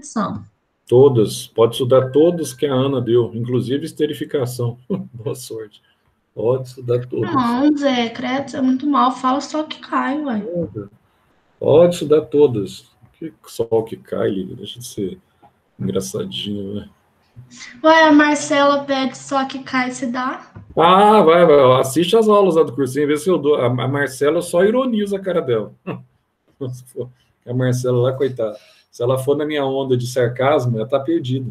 opção. Todas, pode estudar todas que a Ana deu, inclusive esterificação. Boa sorte. Pode estudar todas. Não, Zé, credo, é muito mal. Fala só que cai, ué. Pode estudar todas. Que sol que cai, Lívia, deixa de ser engraçadinho, né? Ué, a Marcela pede só que cai, se dá? Ah, vai, assiste as aulas lá do cursinho, vê se eu dou. A Marcela só ironiza a cara dela. A Marcela lá, coitada. Se ela for na minha onda de sarcasmo, ela tá perdida.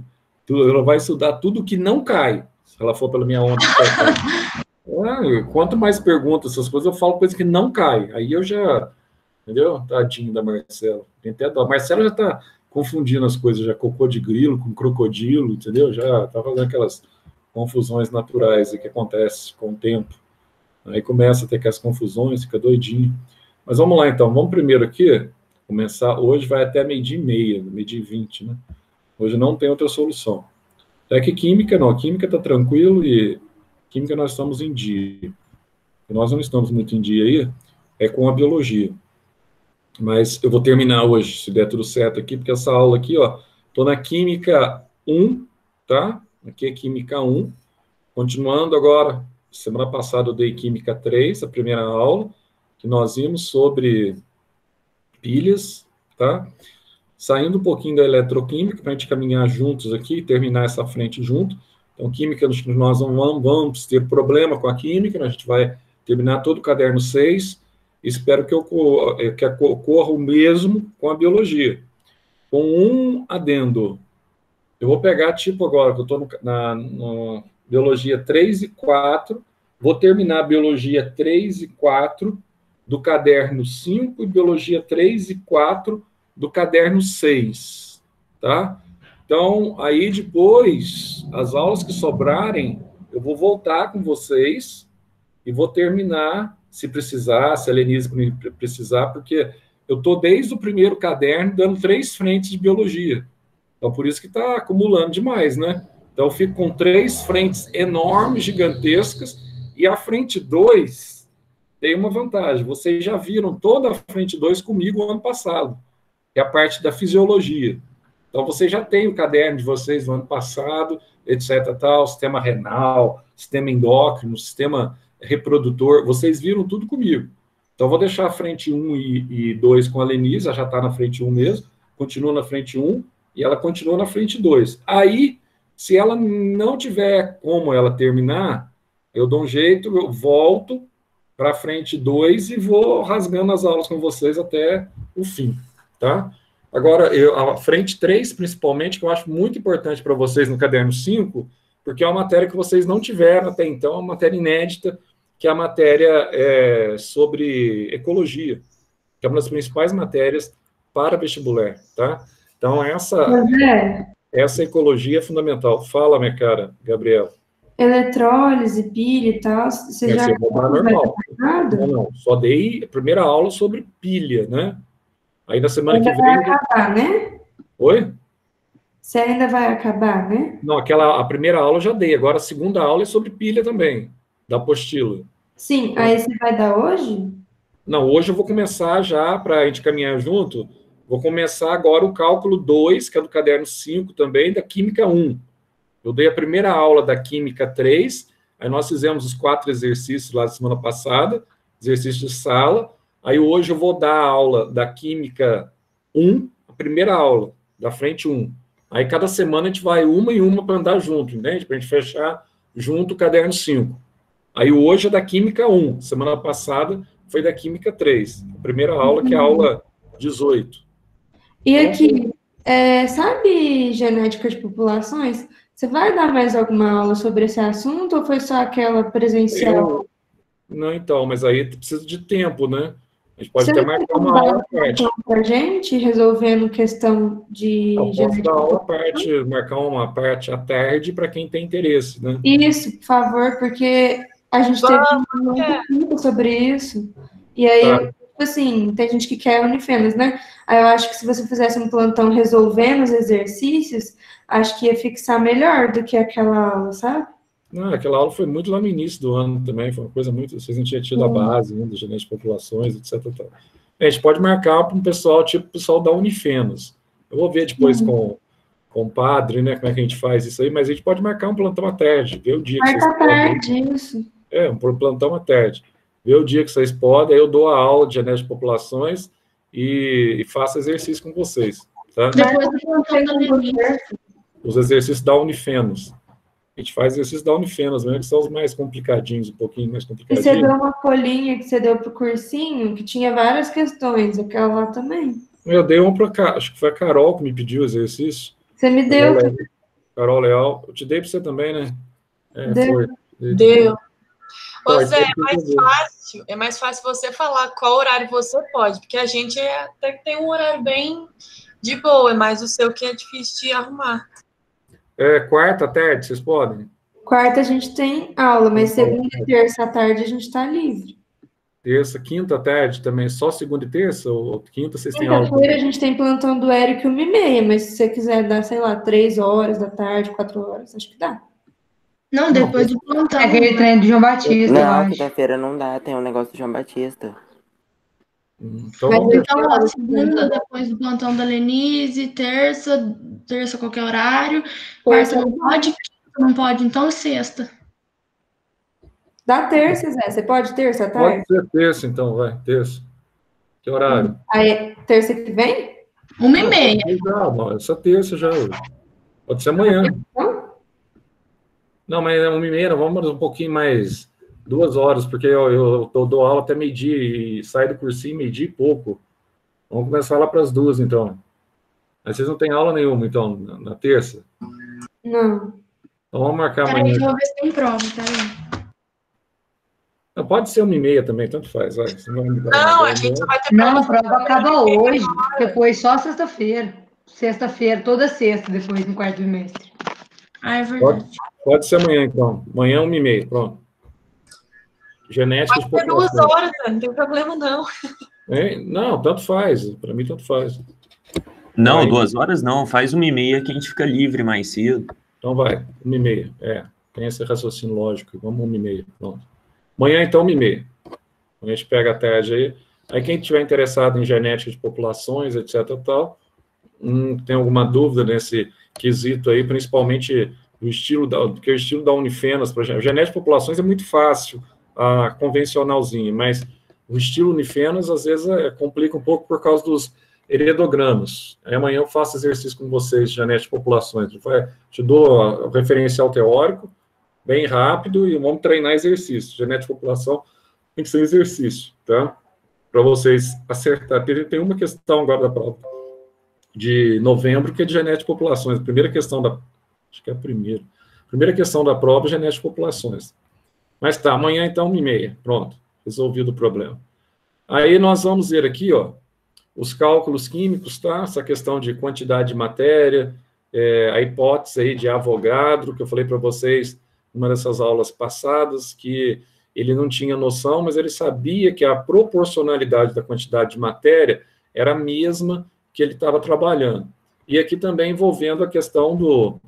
Ela vai estudar tudo que não cai, se ela for pela minha onda de sarcasmo. Quanto mais perguntas, essas coisas, eu falo coisas que não caem. Aí eu já... Entendeu? Tadinho da Marcela. Tem até dó. A Marcela já tá confundindo as coisas, já cocô de grilo com crocodilo, entendeu? Já tá fazendo aquelas confusões naturais que acontecem com o tempo. Aí começa a ter aquelas confusões, fica doidinho. Mas vamos lá, então. Vamos primeiro aqui começar. Hoje vai até 12h30, 12h20, né? Hoje não tem outra solução. É que química não. Química tá tranquilo e química nós estamos em dia. Nós não estamos muito em dia aí, é com a biologia. Mas eu vou terminar hoje, se der tudo certo aqui, porque essa aula aqui, ó, tô na Química 1, tá? Aqui é Química 1. Continuando agora, semana passada eu dei Química 3, a primeira aula, que nós vimos sobre pilhas, tá? Saindo um pouquinho da eletroquímica, para a gente caminhar juntos aqui, terminar essa frente junto. Então, química, nós não vamos ter problema com a química, né? A gente vai terminar todo o caderno 6, espero que ocorra o mesmo com a biologia. Com um adendo. Eu vou pegar, tipo, agora, que eu estou na biologia 3 e 4, vou terminar a biologia 3 e 4 do caderno 5 e biologia 3 e 4 do caderno 6, tá? Então, aí depois, as aulas que sobrarem, eu vou voltar com vocês e vou terminar, se precisar, se a Lenise precisar, porque eu estou desde o primeiro caderno dando 3 frentes de biologia. Então, por isso que está acumulando demais, né? Então, eu fico com 3 frentes enormes, gigantescas, e a frente 2 tem uma vantagem. Vocês já viram toda a frente 2 comigo ano passado, que é a parte da fisiologia. Então, vocês já têm o caderno de vocês do ano passado, etc. Tal, sistema renal, sistema endócrino, sistema reprodutor, vocês viram tudo comigo. Então, vou deixar a frente 1 e 2 com a Lenise, ela já está na frente 1 mesmo, continua na frente 1, e ela continua na frente 2. Aí, se ela não tiver como ela terminar, eu dou um jeito, eu volto para a frente 2 e vou rasgando as aulas com vocês até o fim, tá? Agora, a frente 3, principalmente, que eu acho muito importante para vocês no caderno 5, porque é uma matéria que vocês não tiveram até então, é uma matéria inédita, que é a matéria sobre ecologia, que é uma das principais matérias para vestibular, tá? Então, essa ecologia é fundamental. Fala, minha cara, Gabriela. Eletrólise, pilha e tal, você já... normal. Não, só dei a primeira aula sobre pilha, né? Aí na semana ainda que vem... vai acabar, né? Oi? Você ainda vai acabar, né? Não, a primeira aula eu já dei, agora a segunda aula é sobre pilha também, da apostila. Sim, aí você vai dar hoje? Não, hoje eu vou começar já, para a gente caminhar junto, vou começar agora o cálculo 2, que é do caderno 5 também, da Química 1. Eu dei a primeira aula da Química 3, aí nós fizemos os 4 exercícios lá da semana passada, exercício de sala, aí hoje eu vou dar a aula da Química 1, a primeira aula, da frente 1. Aí cada semana a gente vai uma e uma para andar junto, entende? Para a gente fechar junto o caderno 5. Aí hoje é da Química 1, semana passada foi da Química 3, a primeira aula, que é a aula 18. E aqui, sabe genética de populações? Você vai dar mais alguma aula sobre esse assunto ou foi só aquela presencial? Não, então, mas aí precisa de tempo, né? A gente pode até marcar uma aula à parte. Para a gente, resolvendo questão de... Eu posso dar aula à parte, marcar uma parte à tarde para quem tem interesse, né? Isso, por favor, porque a gente teve muito tempo sobre isso. E aí, assim, tem gente que quer Unifenas, né? Aí eu acho que se você fizesse um plantão resolvendo os exercícios, acho que ia fixar melhor do que aquela aula, sabe? Não, aquela aula foi muito lá no início do ano também, foi uma coisa muito... Vocês não tinham tido a base, né, do genética de populações, etc. A gente pode marcar para um pessoal, tipo o pessoal da Unifenas. Eu vou ver depois com compadre, né? Como é que a gente faz isso aí? Mas a gente pode marcar um plantão à tarde, ver o dia que Marca vocês à tarde, isso. um plantão à tarde. Ver o dia que vocês podem, aí eu dou a aula de genética de populações e faço exercício com vocês, tá? Depois do plantão da Lenise. Os exercícios da Unifenos. A gente faz exercícios da Unifenos, mesmo que são os mais complicadinhos, um pouquinho mais E você complicadinhos. deu uma folhinha que você deu pro cursinho, que tinha várias questões, aquela lá também. Eu dei uma para acho que foi a Carol que me pediu o exercício. Você me deu. Carol Leal. Eu te dei para você também, né? Deu. Foi. Deu. Ô, Pode, Zé, é mais fácil você falar qual horário você pode, porque a gente até que tem um horário bem de boa, é mais o seu que é difícil de arrumar. Quarta, tarde, vocês podem? Quarta a gente tem aula, mas segunda e terça à tarde a gente tá livre. Terça, quinta, tarde também, só segunda e terça? Ou quinta vocês têm aula? Quinta-feira a gente tem plantão do Érico 1h30, mas se você quiser dar, sei lá, 3 horas da tarde, 4 horas, acho que dá. Não, depois do plantão. É aquele trem de João Batista, eu Não, acho. quinta-feira não dá, tem um negócio do João Batista. Então, Mas vamos Então, ó, segunda, depois do plantão da Lenise, terça qualquer horário, quarta não pode, quinta não pode, então sexta. Dá terça, Zé. Você pode terça à tarde? pode ser terça, então, vai, terça. Que horário? Aí, terça que vem? 1h30. Não, essa terça já. Pode ser amanhã. Não, mas é 1h30, vamos um pouquinho mais, 2 horas, porque eu dou aula até meio-dia e saio do cursinho meio-dia e pouco. Vamos começar lá para as 2, então. Mas vocês não têm aula nenhuma, então, na terça? Não. Então vamos marcar Peraí, amanhã. que eu vou ver se tem prova, peraí. Não, pode ser 1h30 também, tanto faz. Vai. Não, a gente só vai ter Não, a prova acaba hoje, depois só sexta-feira. Sexta-feira, toda sexta, depois no quarto trimestre. Ah, é verdade. Pode ser amanhã, então. Amanhã 1h30, pronto. Genética de Pode ser 2 população. horas, não tem problema não. Não, tanto faz. Para mim, tanto faz. Não, Vai. 2 horas não, faz 1h30 que a gente fica livre mais cedo. Então vai, 1h30. Tem esse raciocínio lógico. Vamos 1h30, pronto. Amanhã, então, 1h30. A gente pega a tarde aí. Aí, quem estiver interessado em genética de populações, etc. tal, tem alguma dúvida nesse quesito aí, principalmente o estilo porque o estilo da Unifenas, por exemplo, genética de populações é muito fácil, a convencionalzinha, mas o estilo Unifenas, às vezes, complica um pouco por causa dos heredogramas. Aí amanhã eu faço exercício com vocês de genética de populações. Te dou o referencial teórico, bem rápido, e vamos treinar exercício. Genética de população tem que ser exercício, tá? Para vocês acertarem. Tem uma questão agora da prova de novembro, que é de genética de populações. A primeira questão acho que é a primeira. Primeira questão da prova é genética de populações. Mas tá, amanhã então 1h30. Pronto, resolvido o problema. Aí nós vamos ver aqui, ó, os cálculos químicos, tá? Essa questão de quantidade de matéria, a hipótese aí de Avogadro, que eu falei para vocês numa dessas aulas passadas, que ele não tinha noção, mas ele sabia que a proporcionalidade da quantidade de matéria era a mesma que ele estava trabalhando. E aqui também envolvendo a questão do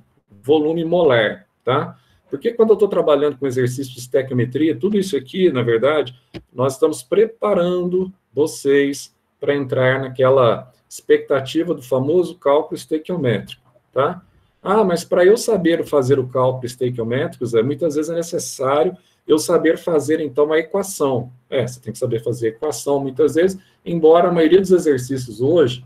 volume molar, tá? Porque quando eu estou trabalhando com exercício de estequiometria, tudo isso aqui, na verdade, nós estamos preparando vocês para entrar naquela expectativa do famoso cálculo estequiométrico, tá? Mas para eu saber fazer o cálculo estequiométrico, muitas vezes é necessário eu saber fazer, então, a equação. Você tem que saber fazer a equação, muitas vezes, embora a maioria dos exercícios hoje,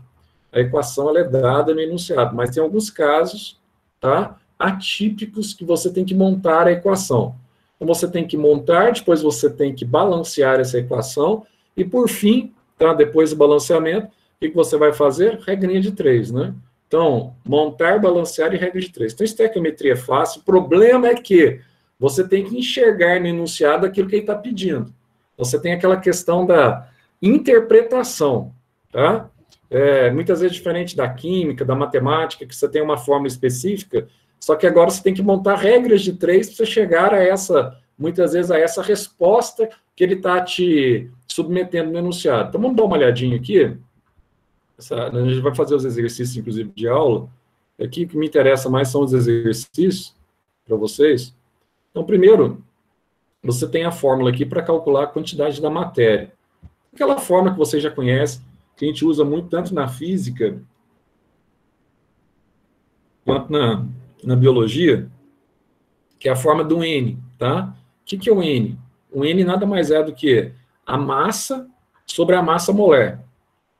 a equação ela é dada no enunciado, mas tem alguns casos, tá, atípicos que você tem que montar a equação. Então, você tem que montar, depois você tem que balancear essa equação, e por fim, tá, depois do balanceamento, o que você vai fazer? Regrinha de 3, né? Então, montar, balancear e regra de 3. Então, estequiometria é fácil, o problema é que você tem que enxergar no enunciado aquilo que ele está pedindo. Você tem aquela questão da interpretação, tá? Muitas vezes diferente da química, da matemática, que você tem uma fórmula específica, só que agora você tem que montar regras de 3 para você chegar a muitas vezes, a essa resposta que ele está te submetendo no enunciado. Então, vamos dar uma olhadinha aqui. A gente vai fazer os exercícios, inclusive, de aula. Aqui, o que me interessa mais são os exercícios para vocês. Então, primeiro, você tem a fórmula aqui para calcular a quantidade da matéria. Aquela fórmula que você já conhece, que a gente usa muito tanto na física, quanto na biologia, que é a forma do N, tá? O que é o N? O N nada mais é do que a massa sobre a massa molar.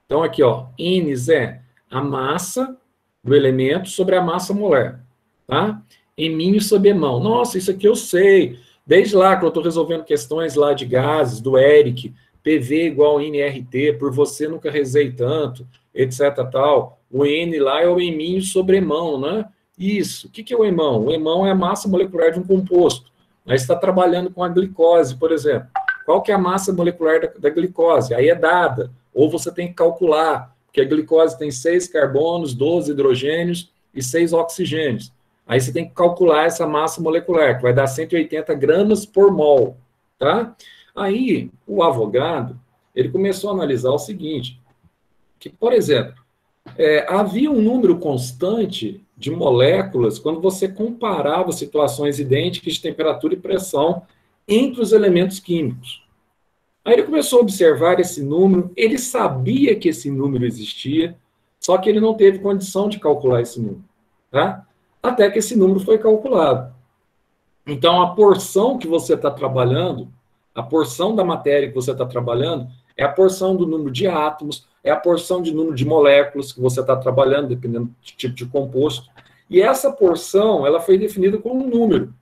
Então, aqui, ó, N é a massa do elemento sobre a massa molar, tá? Eminho sobre emão. Nossa, isso aqui eu sei. Desde lá que eu estou resolvendo questões lá de gases, do Eric, PV igual nRT, por você nunca rezei tanto, etc. tal. O N lá é o eminho sobre emão, né? Isso. O que é o emão? O emão é a massa molecular de um composto. Aí você está trabalhando com a glicose, por exemplo. Qual que é a massa molecular da glicose? Aí é dada. Ou você tem que calcular, porque a glicose tem 6 carbonos, 12 hidrogênios e 6 oxigênios. Aí você tem que calcular essa massa molecular, que vai dar 180 gramas por mol, tá? Aí, o Avogadro, ele começou a analisar o seguinte, que, por exemplo, havia um número constante de moléculas quando você comparava situações idênticas de temperatura e pressão entre os elementos químicos. Aí ele começou a observar esse número, ele sabia que esse número existia, só que ele não teve condição de calcular esse número, tá? Até que esse número foi calculado. Então, a porção que você está trabalhando, a porção da matéria que você está trabalhando, é a porção do número de átomos, é a porção de número de moléculas que você está trabalhando, dependendo do tipo de composto. E essa porção, ela foi definida como um número.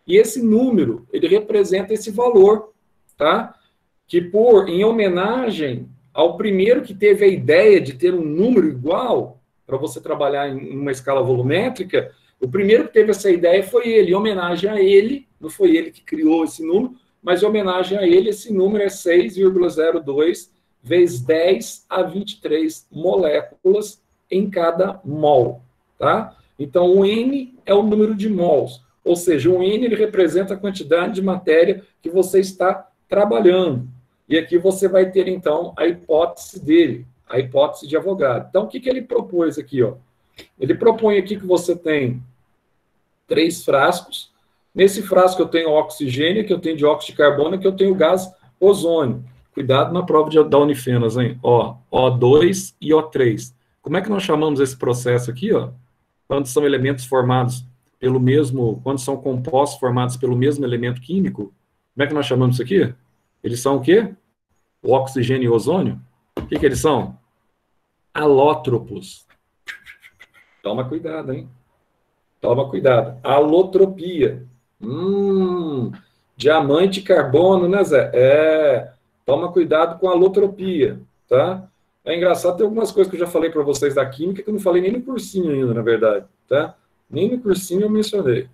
E esse número, ele representa esse valor, tá? Que em homenagem ao primeiro que teve a ideia de ter um número igual, para você trabalhar em uma escala volumétrica, o primeiro que teve essa ideia foi ele. Em homenagem a ele, não foi ele que criou esse número, mas em homenagem a ele, esse número é 6,02 vezes 10 a 23 moléculas em cada mol, tá? Então, o N é o número de mols, ou seja, o N ele representa a quantidade de matéria que você está trabalhando. E aqui você vai ter, então, a hipótese dele, a hipótese de Avogadro. Então, o que ele propôs aqui, ó? Ele propõe aqui que você tem 3 frascos. Nesse frasco eu tenho oxigênio, que eu tenho dióxido de carbono, que eu tenho gás ozônio. Cuidado na prova da Unifenas, hein? Ó, O2 e O3. Como é que nós chamamos esse processo aqui, ó? Quando são elementos formados pelo mesmo, quando são compostos formados pelo mesmo elemento químico, como é que nós chamamos isso aqui? Eles são o quê? O oxigênio e o ozônio? O que eles são? Alótropos. Toma cuidado, hein? Toma cuidado. Alotropia. Diamante e carbono, né, Zé? Toma cuidado com a alotropia, tá? É engraçado, tem algumas coisas que eu já falei para vocês da química que eu não falei nem no cursinho ainda, na verdade, tá? Nem no cursinho eu mencionei.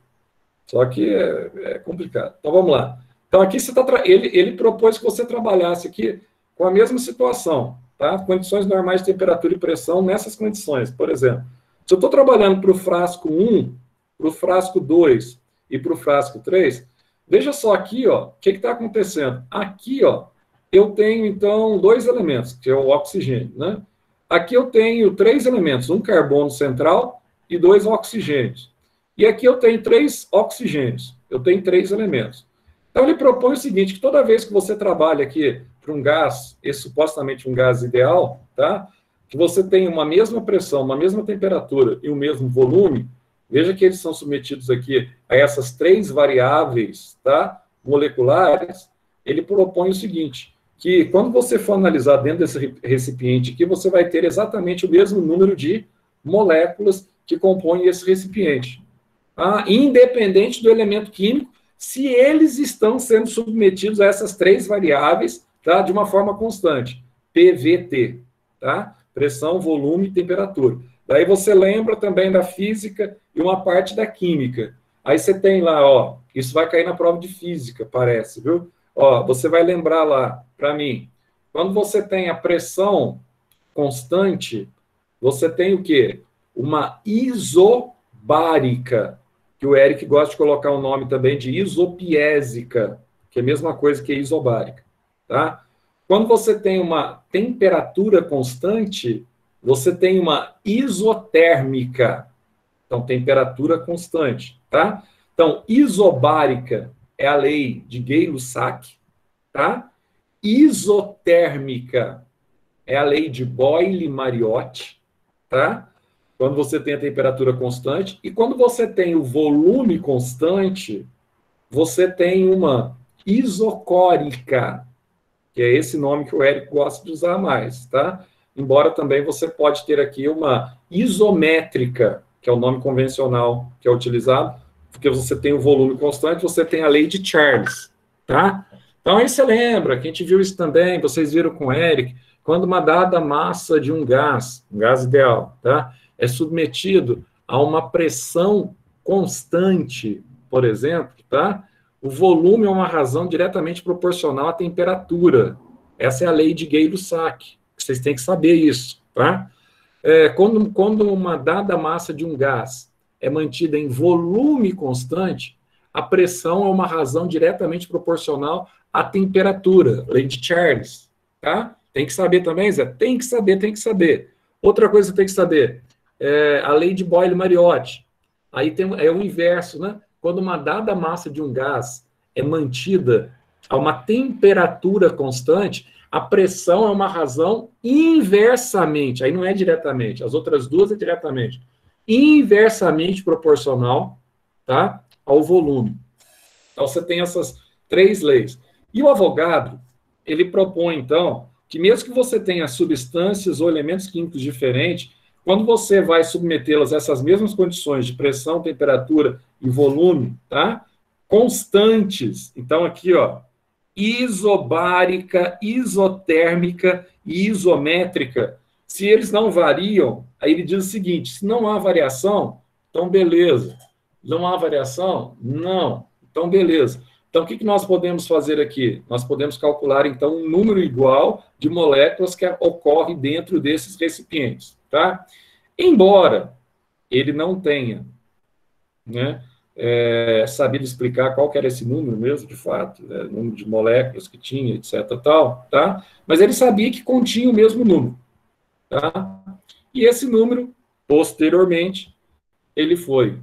Só que é complicado. Então, vamos lá. Então, aqui você ele propôs que você trabalhasse aqui com a mesma situação, tá? Condições normais de temperatura e pressão nessas condições. Por exemplo, se eu estou trabalhando para o frasco 1, para o frasco 2 e para o frasco 3, veja só aqui, ó, o que está acontecendo? Aqui, ó, eu tenho, então, 2 elementos, que é o oxigênio, né? Aqui eu tenho 3 elementos, um carbono central e 2 oxigênios. E aqui eu tenho 3 oxigênios, eu tenho 3 elementos. Então, ele propõe o seguinte, que toda vez que você trabalha aqui para um gás, esse supostamente um gás ideal, tá? Que você tem uma mesma pressão, uma mesma temperatura e o mesmo volume, veja que eles são submetidos aqui a essas 3 variáveis, tá? Moleculares, ele propõe o seguinte, que quando você for analisar dentro desse recipiente aqui, você vai ter exatamente o mesmo número de moléculas que compõem esse recipiente. Tá? Independente do elemento químico, se eles estão sendo submetidos a essas 3 variáveis, tá? De uma forma constante. PVT, tá? Pressão, volume e temperatura. Daí você lembra também da física e uma parte da química. Aí você tem lá, ó, isso vai cair na prova de física, parece, viu? Ó, você vai lembrar lá, para mim, quando você tem a pressão constante, você tem o quê? Uma isobárica, que o Eric gosta de colocar o nome também de isopiésica, que é a mesma coisa que isobárica, tá? Quando você tem uma temperatura constante, você tem uma isotérmica, então temperatura constante, tá? Então, isobárica é a lei de Gay-Lussac, tá? Isotérmica é a lei de Boyle-Mariotti, tá? quando você tem a temperatura constante, e quando você tem o volume constante, você tem uma isocórica, que é esse nome que o Érico gosta de usar mais, tá? Embora também você pode ter aqui uma isométrica, que é o nome convencional que é utilizado, porque você tem o volume constante, você tem a lei de Charles, tá? Então aí você lembra, que a gente viu isso também, vocês viram com o Érico, quando uma dada massa de um gás ideal, tá? É submetido a uma pressão constante, por exemplo, tá? O volume é uma razão diretamente proporcional à temperatura. Essa é a lei de Gay-Lussac. Vocês têm que saber isso, tá? Quando uma dada massa de um gás é mantida em volume constante, a pressão é uma razão diretamente proporcional à temperatura. Lei de Charles, tá? Tem que saber também, Zé? Tem que saber. Outra coisa que você tem que saber, a lei de Boyle-Mariotti. Aí é o inverso, né? Quando uma dada massa de um gás é mantida a uma temperatura constante, a pressão é uma razão inversamente, aí não é diretamente, as outras duas é diretamente, inversamente proporcional, tá? Ao volume. Então você tem essas 3 leis. E o Avogadro, ele propõe, então, que mesmo que você tenha substâncias ou elementos químicos diferentes, quando você vai submetê-las a essas mesmas condições de pressão, temperatura e volume, tá? Constantes. Então, aqui, ó, isobárica, isotérmica e isométrica. Se eles não variam, aí ele diz o seguinte, se não há variação, então beleza. Não há variação? Não. Então, beleza. Então, o que nós podemos fazer aqui? Nós podemos calcular, então, um número igual de moléculas que ocorre dentro desses recipientes, tá? Embora ele não tenha, né, sabido explicar qual que era esse número mesmo, de fato, né, número de moléculas que tinha, etc, tal, tá? Mas ele sabia que continha o mesmo número, tá? E esse número, posteriormente, ele foi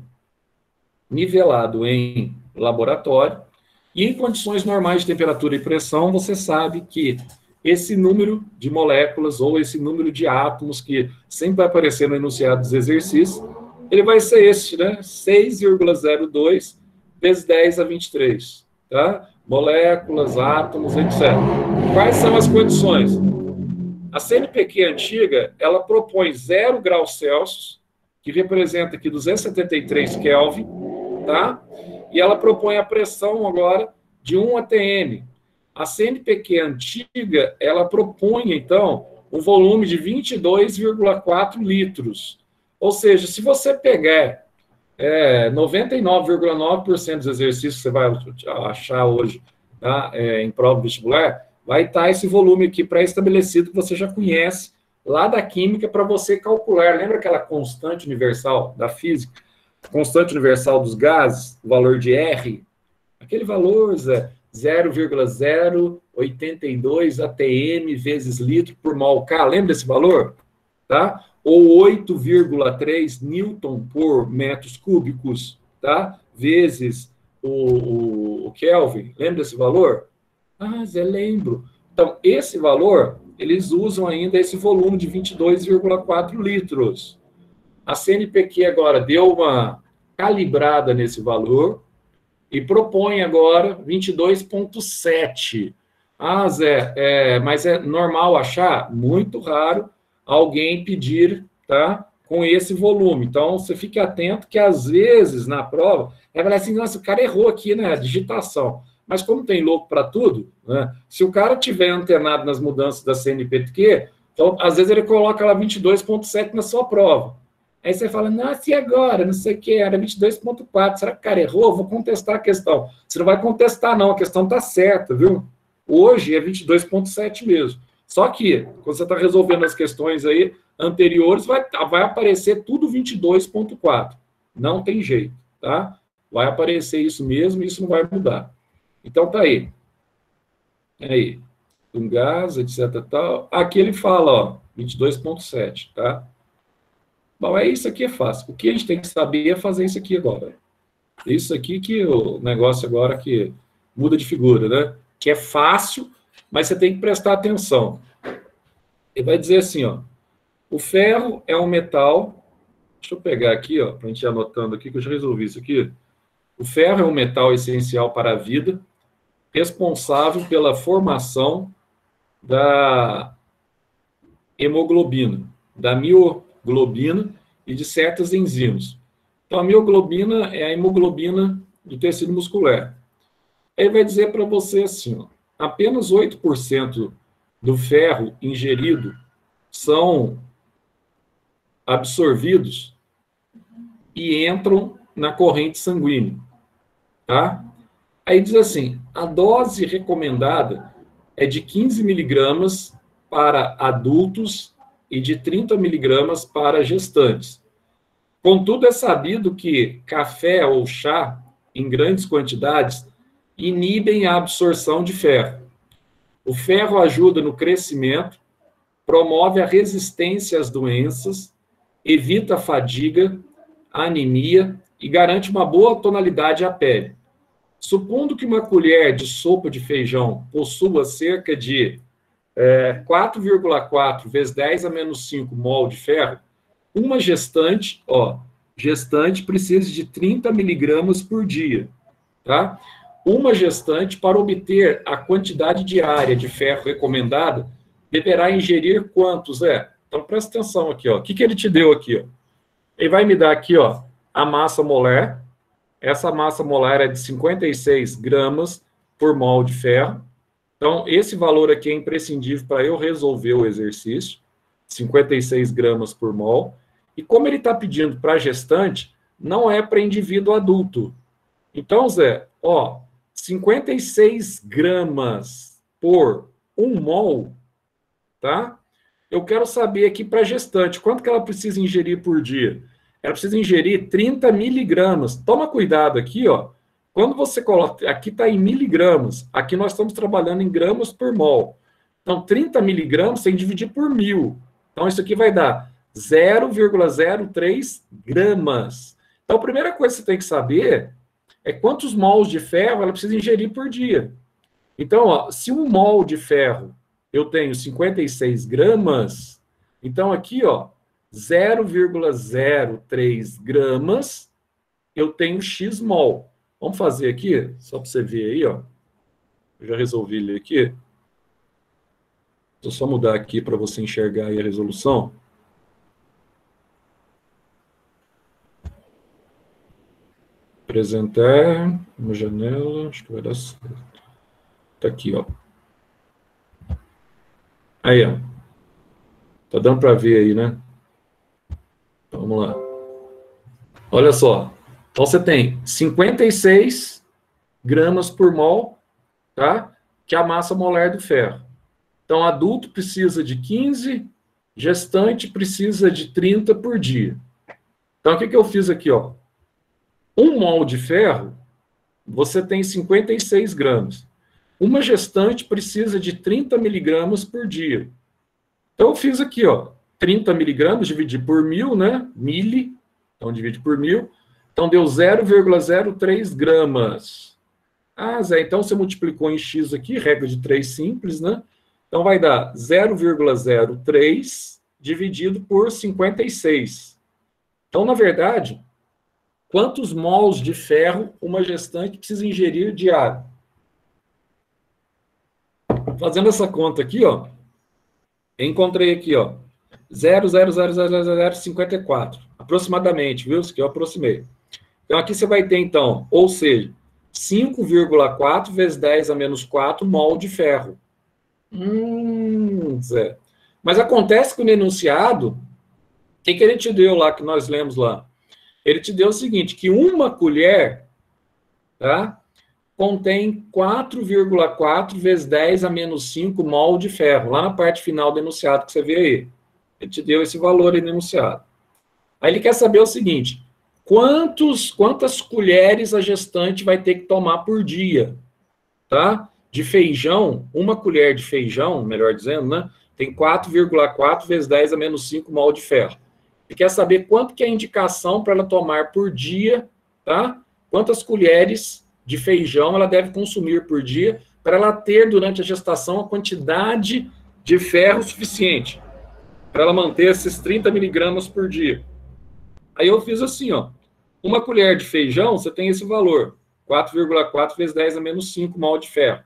nivelado em laboratório, e em condições normais de temperatura e pressão, você sabe que esse número de moléculas ou esse número de átomos que sempre vai aparecer no enunciado dos exercícios, ele vai ser esse, né? 6,02 vezes 10 a 23, tá? Moléculas, átomos, etc. Quais são as condições? A CNPq antiga, ela propõe 0 graus Celsius, que representa aqui 273 Kelvin, tá? E ela propõe a pressão agora de 1 atm. A CNPq antiga, ela propõe, então, um volume de 22,4 litros. Ou seja, se você pegar 99,9% dos exercícios que você vai achar hoje, tá, em prova vestibular, vai estar esse volume aqui pré-estabelecido que você já conhece lá da química para você calcular. Lembra aquela constante universal da física? Constante universal dos gases, o valor de R, aquele valor, Zé, 0,082 atm vezes litro por mol K, lembra desse valor? Tá? Ou 8,3 newton por metros cúbicos, tá? Vezes o Kelvin, lembra desse valor? Ah, Zé, lembro. Então, esse valor, eles usam ainda esse volume de 22,4 litros. A CNPq agora deu uma calibrada nesse valor e propõe agora 22,7. Ah, Zé, mas é normal achar? Muito raro alguém pedir, tá, com esse volume. Então, você fique atento que, às vezes, na prova, vai falar assim, nossa, o cara errou aqui na digitação. Mas como tem louco para tudo, né, se o cara tiver antenado nas mudanças da CNPq, então, às vezes ele coloca lá 22,7 na sua prova. Aí você fala, nossa, e agora? Não sei o que, era 22,4. Será que o cara errou? Vou contestar a questão. Você não vai contestar, não. A questão está certa, viu? Hoje é 22,7 mesmo. Só que, quando você está resolvendo as questões aí anteriores, vai aparecer tudo 22,4. Não tem jeito, tá? Vai aparecer isso mesmo e isso não vai mudar. Então, tá aí. Aí. Um gás, etc. Tal. Aqui ele fala, ó, 22,7, tá? Bom, isso aqui é fácil. O que a gente tem que saber é fazer isso aqui agora. Isso aqui que o negócio agora que muda de figura, né? Que é fácil, mas você tem que prestar atenção. Ele vai dizer assim, ó, o ferro é um metal Deixa eu pegar aqui, ó, para a gente ir anotando aqui, que eu já resolvi isso aqui. O ferro é um metal essencial para a vida, responsável pela formação da hemoglobina, da mioglobina e de certas enzimas. Então, a mioglobina é a hemoglobina do tecido muscular. Aí vai dizer para você assim, ó, apenas 8% do ferro ingerido são absorvidos e entram na corrente sanguínea, tá? Aí diz assim, a dose recomendada é de 15 miligramas para adultos e de 30 miligramas para gestantes. Contudo, é sabido que café ou chá, em grandes quantidades, inibem a absorção de ferro. O ferro ajuda no crescimento, promove a resistência às doenças, evita a fadiga, a anemia e garante uma boa tonalidade à pele. Supondo que uma colher de sopa de feijão possua cerca de 4,4 vezes 10 a menos 5 mol de ferro, uma gestante precisa de 30 miligramas por dia, tá? Uma gestante, para obter a quantidade diária de ferro recomendada, deverá ingerir quantos, Então, presta atenção aqui, ó. O que ele te deu aqui, ó? Ele vai me dar aqui, ó, a massa molar. Essa massa molar é de 56 gramas por mol de ferro. Então, esse valor aqui é imprescindível para eu resolver o exercício. 56 gramas por mol. E como ele está pedindo para gestante, não é para indivíduo adulto. Então, Zé, ó, 56 gramas por 1 mol, tá? Eu quero saber aqui para gestante, quanto que ela precisa ingerir por dia? Ela precisa ingerir 30 miligramas. Toma cuidado aqui, ó. Quando você coloca, aqui está em miligramas, aqui nós estamos trabalhando em gramas por mol. Então, 30 miligramas tem que dividir por 1.000. Então, isso aqui vai dar 0,03 gramas. Então, a primeira coisa que você tem que saber é quantos mols de ferro ela precisa ingerir por dia. Então, ó, se 1 mol de ferro eu tenho 56 gramas, então aqui, ó, 0,03 gramas, eu tenho X mol. Vamos fazer aqui, só para você ver aí, ó. Eu já resolvi ler aqui. Deixa eu só mudar aqui para você enxergar aí a resolução. Apresentar uma janela, acho que vai dar certo. Tá aqui, ó. Aí, ó. Tá dando para ver aí, né? Vamos lá. Olha só. Então, você tem 56 gramas por mol, tá? Que é a massa molar do ferro. Então, adulto precisa de 15, gestante precisa de 30 por dia. Então, o que eu fiz aqui, ó? 1 mol de ferro, você tem 56 gramas. Uma gestante precisa de 30 miligramas por dia. Então, eu fiz aqui, ó, 30 miligramas, dividi por 1.000, né? Mili, então divide por 1.000. Então, deu 0,03 gramas. Ah, Zé, então você multiplicou em X aqui, regra de 3 simples, né? Então, vai dar 0,03 dividido por 56. Então, na verdade, quantos mols de ferro uma gestante precisa ingerir diário? Fazendo essa conta aqui, ó, encontrei aqui, ó, 0,00054, aproximadamente, viu? Isso aqui eu aproximei. Então, aqui você vai ter, então, ou seja, 5,4 vezes 10 a menos 4 mol de ferro. Zé. Mas acontece que no enunciado, o que ele te deu lá, que nós lemos lá? Ele te deu o seguinte, que uma colher, tá, contém 4,4 vezes 10 a menos 5 mol de ferro, lá na parte final do enunciado que você vê aí. Ele te deu esse valor aí no enunciado. Aí ele quer saber o seguinte, quantas colheres a gestante vai ter que tomar por dia, tá? De feijão, uma colher de feijão, melhor dizendo, né? Tem 4,4 vezes 10 a menos 5 mol de ferro. Ele quer saber quanto que é a indicação para ela tomar por dia, tá? Quantas colheres de feijão ela deve consumir por dia para ela ter, durante a gestação, a quantidade de ferro suficiente para ela manter esses 30 miligramas por dia. Aí eu fiz assim, ó. Uma colher de feijão, você tem esse valor. 4,4 vezes 10 a menos 5 mol de ferro.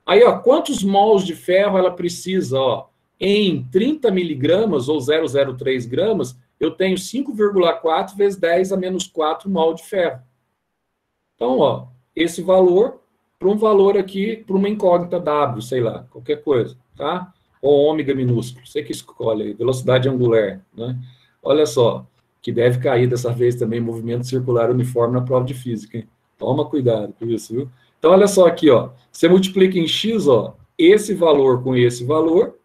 Aí, ó, quantos mols de ferro ela precisa, ó? Em 30 miligramas, ou 0,03 gramas, eu tenho 5,4 vezes 10 a menos 4 mol de ferro. Então, ó, esse valor para um valor aqui, para uma incógnita W, sei lá, qualquer coisa, tá? Ou ômega minúsculo, você que escolhe aí, velocidade angular, né? Olha só, que deve cair dessa vez também movimento circular uniforme na prova de física, hein? Toma cuidado com isso, viu? Então, olha só aqui, ó, você multiplica em x, ó, esse valor com esse valor,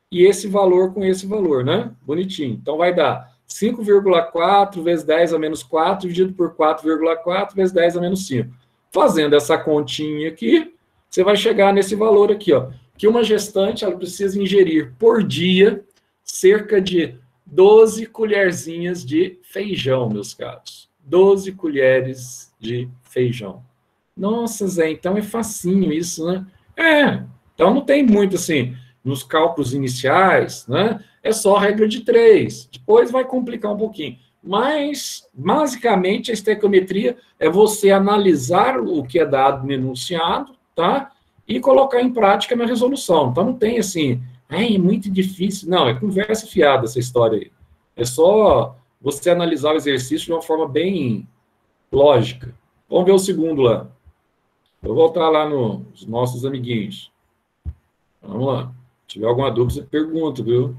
e esse valor com esse valor, né? Bonitinho. Então, vai dar 5,4 vezes 10 a menos 4, dividido por 4,4 vezes 10 a menos 5. Fazendo essa continha aqui, você vai chegar nesse valor aqui, ó, que uma gestante, ela precisa ingerir por dia cerca de 12 colherzinhas de feijão, meus caros. 12 colheres de feijão. Nossa, Zé, então é facinho isso, né? Então não tem muito, assim, nos cálculos iniciais, né? É só regra de 3. Depois vai complicar um pouquinho. Mas, basicamente, a estequiometria é você analisar o que é dado no enunciado, tá? E colocar em prática na resolução. Então não tem, assim, é muito difícil. Não, é conversa fiada essa história aí. É só você analisar o exercício de uma forma bem lógica. Vamos ver o segundo lá. Vou voltar lá nos nossos amiguinhos. Vamos lá. Se tiver alguma dúvida, você pergunta, viu?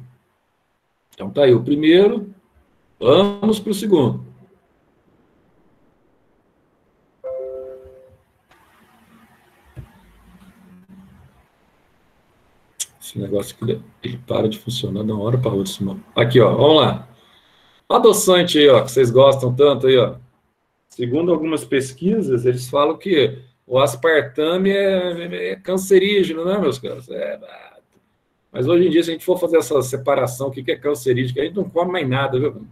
Então tá aí o primeiro. Vamos para o segundo. Esse negócio aqui, ele para de funcionar de uma hora para outra. Aqui, ó, vamos lá. O adoçante aí, ó, que vocês gostam tanto aí, ó. Segundo algumas pesquisas, eles falam que o aspartame é cancerígeno, né, meus caros? Mas hoje em dia, se a gente for fazer essa separação, o que é cancerígeno, a gente não come mais nada, viu?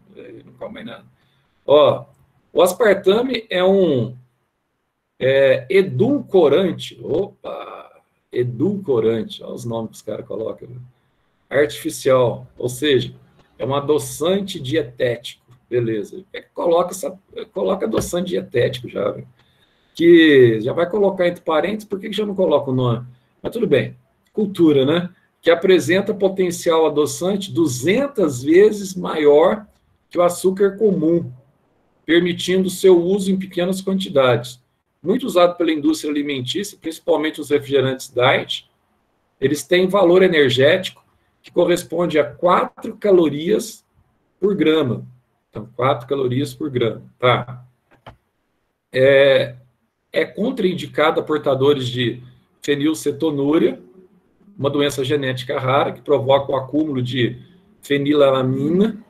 Não come mais nada. Ó, o aspartame é um edulcorante. Opa! Edulcorante. Olha os nomes que os caras colocam. Viu? Artificial. Ou seja, é um adoçante dietético. Beleza. Coloca adoçante dietético já, viu? Que já vai colocar entre parênteses, por que já não coloca o nome? Mas tudo bem. Cultura, né? Que apresenta potencial adoçante 200 vezes maior que o açúcar comum, permitindo seu uso em pequenas quantidades. Muito usado pela indústria alimentícia, principalmente os refrigerantes diet, eles têm valor energético que corresponde a 4 calorias por grama. Então, 4 calorias por grama. Tá. É contraindicado a portadores de fenilcetonúria, uma doença genética rara que provoca o acúmulo de fenilalanina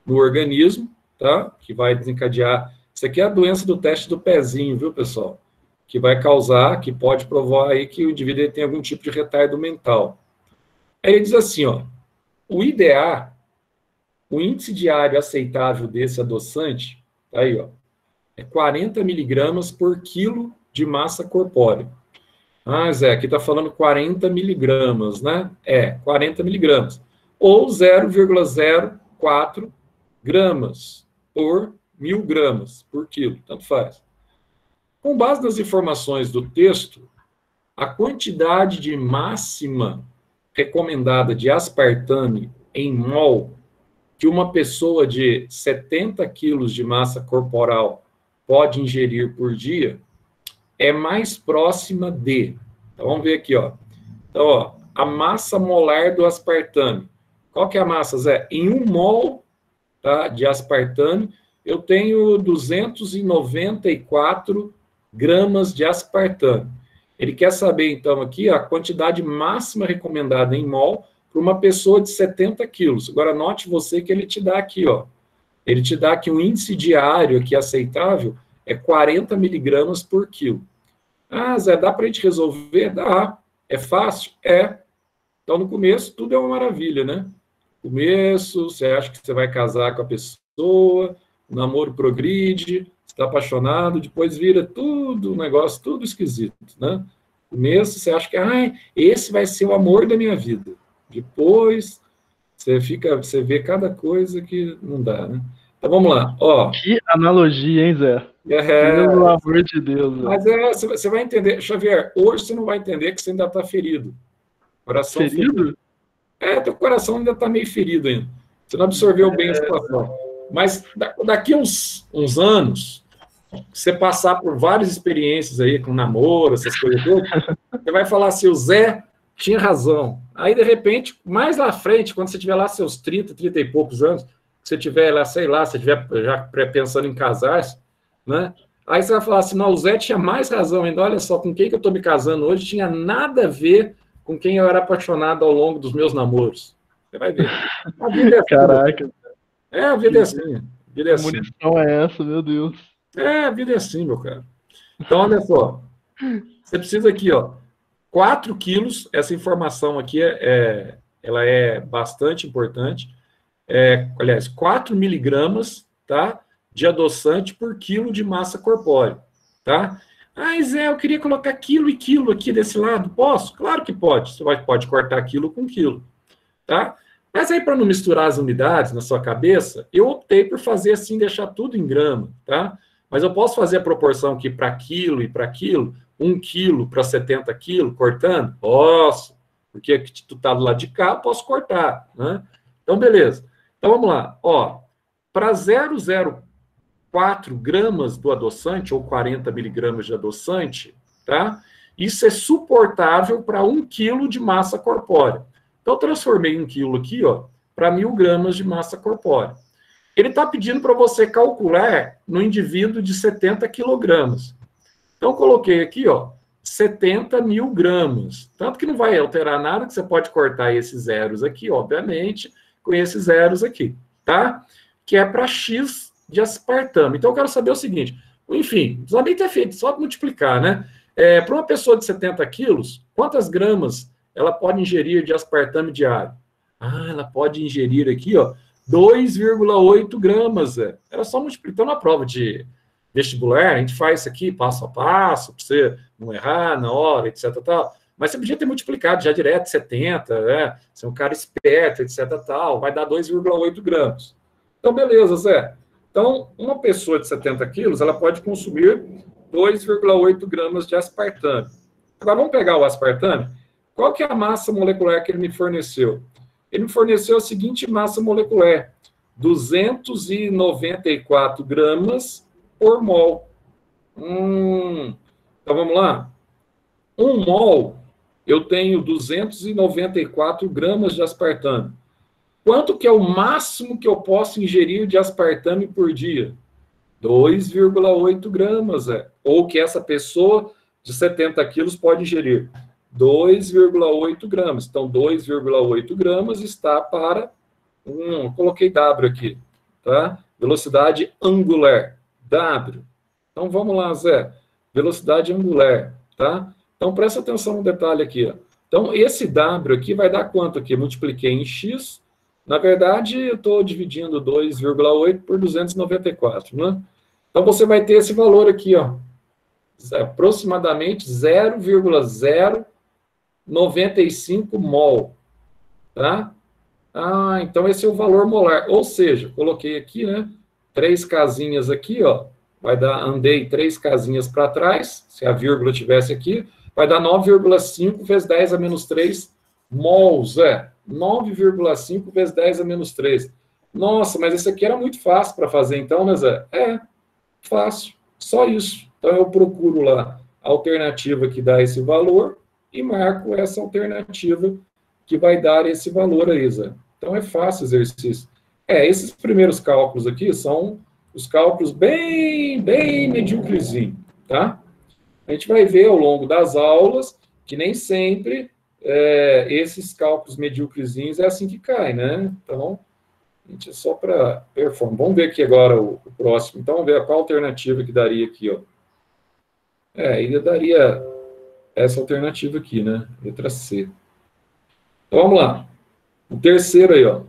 no organismo, tá? Que vai desencadear... Isso aqui é a doença do teste do pezinho, viu, pessoal? Que vai causar, que pode provar aí que o indivíduo tem algum tipo de retardo mental. Aí ele diz assim, ó, o IDA, o índice diário aceitável desse adoçante, tá aí, ó, é 40 miligramas por quilo de massa corpórea. Ah, Zé, aqui está falando 40 miligramas, né? 40 miligramas. Ou 0,04 gramas por 1.000 gramas por quilo, tanto faz. Com base nas informações do texto, a quantidade de máxima recomendada de aspartame em mol que uma pessoa de 70 quilos de massa corporal pode ingerir por dia é mais próxima de... Então, vamos ver aqui, ó. Então, ó, a massa molar do aspartame. Qual que é a massa, Zé? Em 1 mol, tá, de aspartame, eu tenho 294 gramas de aspartame. Ele quer saber, então, aqui, a quantidade máxima recomendada em mol para uma pessoa de 70 quilos. Agora, note você que ele te dá aqui, ó. Ele te dá aqui um índice diário aqui aceitável, é 40 miligramas por quilo. Ah, Zé, dá para a gente resolver? Dá. É fácil? É. Então, no começo, tudo é uma maravilha, né? No começo, você acha que você vai casar com a pessoa, o namoro progride, você está apaixonado, depois vira tudo, um negócio tudo esquisito, né? No começo, você acha que esse vai ser o amor da minha vida. Depois, você vê cada coisa que não dá, né? Então vamos lá, ó. Que analogia, hein, Zé? Pelo amor de Deus. Zé. Mas você vai entender, Xavier, hoje você não vai entender que você ainda está ferido. Coração ferido? Teu coração ainda está meio ferido ainda. Você não absorveu bem a situação. Mas daqui uns anos, você passar por várias experiências aí, com namoro, essas coisas todas, você vai falar assim, o Zé tinha razão. Aí, de repente, mais lá à frente, quando você tiver lá seus 30 e poucos anos, você tiver lá, sei lá, você estiver já pensando em casar-se, né? Aí você vai falar assim, não, o Zé tinha mais razão ainda, olha só, com quem que eu estou me casando hoje tinha nada a ver com quem eu era apaixonado ao longo dos meus namoros. Você vai ver. A vida é assim. Caraca. A vida é assim. A vida é assim. Que munição é essa, meu Deus? A vida é assim, meu cara. Então, olha só. Você precisa aqui, ó, 4 quilos, essa informação aqui ela é bastante importante. Aliás, 4 miligramas, tá, de adoçante por quilo de massa corpórea, tá? Ah, Zé, eu queria colocar quilo e quilo aqui desse lado. Posso? Claro que pode. Você pode cortar quilo com quilo, tá? Mas aí, para não misturar as unidades na sua cabeça, eu optei por fazer assim, deixar tudo em grama, tá? Mas eu posso fazer a proporção aqui para quilo e para quilo, 1 quilo para 70 quilos, cortando? Posso, porque aqui tu tá do lado de cá, eu posso cortar, né? Então, beleza. Então, vamos lá. Ó, para 0,04 gramas do adoçante, ou 40 miligramas de adoçante, tá? Isso é suportável para 1 quilo de massa corpórea. Então, eu transformei 1 quilo aqui, ó, para 1.000 gramas de massa corpórea. Ele está pedindo para você calcular no indivíduo de 70 quilogramas. Então, coloquei aqui, ó, 70 mil gramas. Tanto que não vai alterar nada, que você pode cortar esses zeros aqui, obviamente, com esses zeros aqui, tá? Que é para X de aspartame. Então, eu quero saber o seguinte, enfim, não precisa nem ter feito, só multiplicar, né? Para uma pessoa de 70 quilos, quantas gramas ela pode ingerir de aspartame diário? Ah, ela pode ingerir aqui, ó, 2,8 gramas. Era só multiplicar. Então, na prova de vestibular, a gente faz isso aqui passo a passo, para você não errar na hora, etc. Tal. Mas você podia ter multiplicado já direto 70, né? Você é um cara esperto, etc. Tal, vai dar 2,8 gramas. Então, beleza, Zé. Então, uma pessoa de 70 quilos, ela pode consumir 2,8 gramas de aspartame. Agora, vamos pegar o aspartame. Qual que é a massa molecular que ele me forneceu? Ele me forneceu a seguinte massa molecular, 294 gramas por mol. Então, vamos lá. 1 mol, eu tenho 294 gramas de aspartame. Quanto que é o máximo que eu posso ingerir de aspartame por dia? 2,8 gramas, ou que essa pessoa de 70 quilos pode ingerir. 2,8 gramas. Então, 2,8 gramas está para... coloquei W aqui, tá? Velocidade angular, W. Então, vamos lá, Zé. Velocidade angular, tá? Então, presta atenção no detalhe aqui, ó. Então, esse W aqui vai dar quanto aqui? Multipliquei em X. Na verdade, eu estou dividindo 2,8 por 294, né? Então, você vai ter esse valor aqui, ó. Aproximadamente 0,095 mol, tá? Ah, então esse é o valor molar. Ou seja, coloquei aqui, né? 3 casinhas aqui, ó. Vai dar, andei 3 casinhas para trás, se a vírgula tivesse aqui, vai dar 9,5 vezes 10 a menos 3 mols, 9,5 vezes 10 a menos 3. Nossa, mas esse aqui era muito fácil para fazer, então, né, Zé? Fácil, só isso. Então, eu procuro lá a alternativa que dá esse valor e marco essa alternativa que vai dar esse valor aí, Zé. Então, é fácil o exercício. Esses primeiros cálculos aqui são os cálculos bem medíocrezinhos, tá? A gente vai ver ao longo das aulas que nem sempre esses cálculos medíocrezinhos é assim que cai, né? Então, a gente é só para performar. Vamos ver aqui agora o próximo. Então, vamos ver qual alternativa que daria aqui, ó. Ainda daria essa alternativa aqui, né? Letra C. Então, vamos lá. O terceiro aí, ó.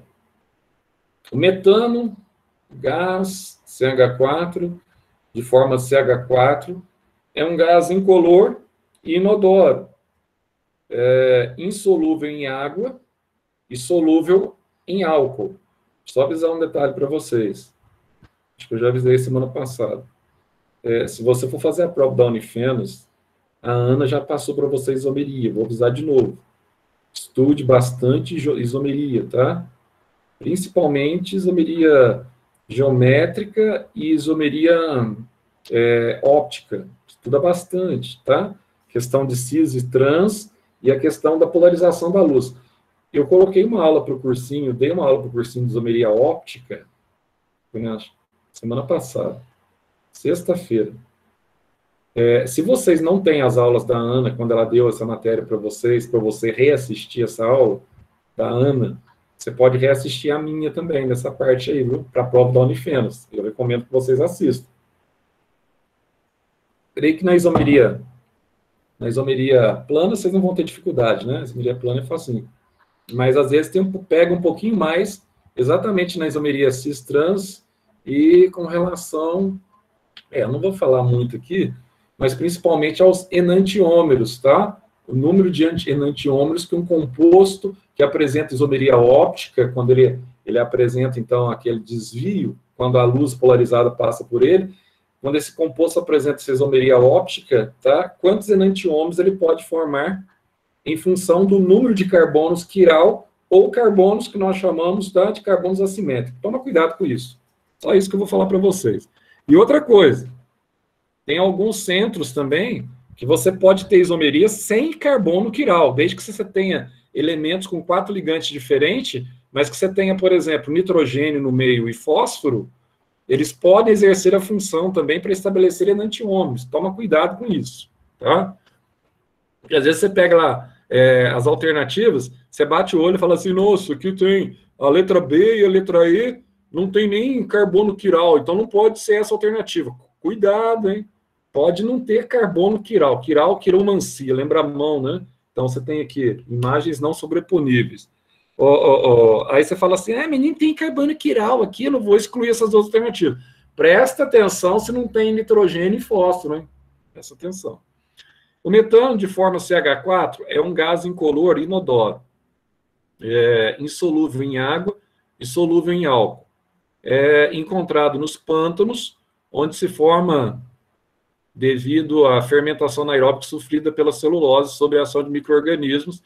O metano, gás CH4, de forma CH4, é um gás incolor e inodoro, insolúvel em água e solúvel em álcool. Só avisar um detalhe para vocês. acho que eu já avisei semana passada. Se você for fazer a prova da Unifenas, a Ana já passou para você isomeria, vou avisar de novo. Estude bastante isomeria, tá? Principalmente isomeria geométrica e isomeria óptica. Estuda bastante, tá? Questão de cis e trans e a questão da polarização da luz. Eu coloquei uma aula para o cursinho, dei uma aula para o cursinho de isomeria óptica, semana passada, sexta-feira. Se vocês não têm as aulas da Ana, quando ela deu essa matéria para vocês, para você reassistir essa aula da Ana, você pode reassistir a minha também, nessa parte aí, viu? Para a prova da Unifenas. Eu recomendo que vocês assistam. Creio que na isomeria plana, vocês não vão ter dificuldade, né? A isomeria plana é facinho. Mas, às vezes, pega um pouquinho mais, exatamente na isomeria cis-trans, e com relação... eu não vou falar muito aqui, mas principalmente aos enantiômeros, tá? O número de enantiômeros que um composto que apresenta isomeria óptica, quando ele apresenta, então, aquele desvio, quando a luz polarizada passa por ele, quando esse composto apresenta essa isomeria óptica, tá? Quantos enantiômeros ele pode formar em função do número de carbonos quiral ou carbonos que nós chamamos, tá, de carbonos assimétricos. Toma cuidado com isso. Só isso que eu vou falar para vocês. E outra coisa, tem alguns centros também que você pode ter isomeria sem carbono quiral, desde que você tenha elementos com 4 ligantes diferentes, mas que você tenha, por exemplo, nitrogênio no meio e fósforo, eles podem exercer a função também para estabelecer enantiômeros. Toma cuidado com isso, tá? Porque às vezes você pega lá as alternativas, você bate o olho e fala assim, nossa, aqui tem a letra B e a letra E, não tem nem carbono quiral, então não pode ser essa alternativa. Cuidado, hein? Pode não ter carbono quiral. Quiromancia, lembra a mão, né? Então você tem aqui imagens não sobreponíveis. Aí você fala assim, menino, tem carbono quiral aqui, eu não vou excluir essas duas alternativas. Presta atenção se não tem nitrogênio e fósforo, hein? Presta atenção. O metano de forma CH4 é um gás incolor inodoro, insolúvel em água e solúvel em álcool. É encontrado nos pântanos, onde se forma devido à fermentação anaeróbica sofrida pela celulose sob a ação de micro-organismos,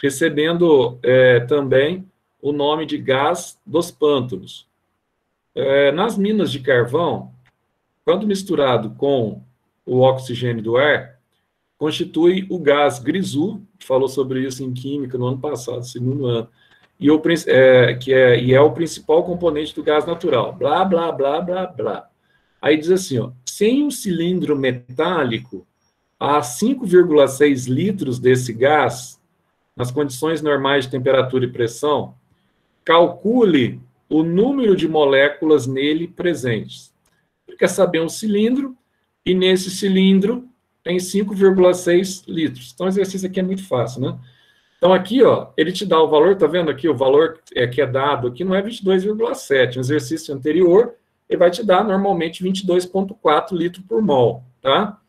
recebendo também o nome de gás dos pântanos. Nas minas de carvão, quando misturado com o oxigênio do ar, constitui o gás grisu, falou sobre isso em química no ano passado, segundo ano, e é o principal componente do gás natural, blá, blá, blá, blá, blá. Aí diz assim, sem um cilindro metálico, há 5,6 litros desse gás, nas condições normais de temperatura e pressão, calcule o número de moléculas nele presentes. Ele quer saber um cilindro, e nesse cilindro tem 5,6 litros. Então, o exercício aqui é muito fácil, né? Então, aqui, ele te dá o valor, tá vendo aqui? O valor que é dado aqui não é 22,7. No exercício anterior, ele vai te dar, normalmente, 22,4 litros por mol, tá?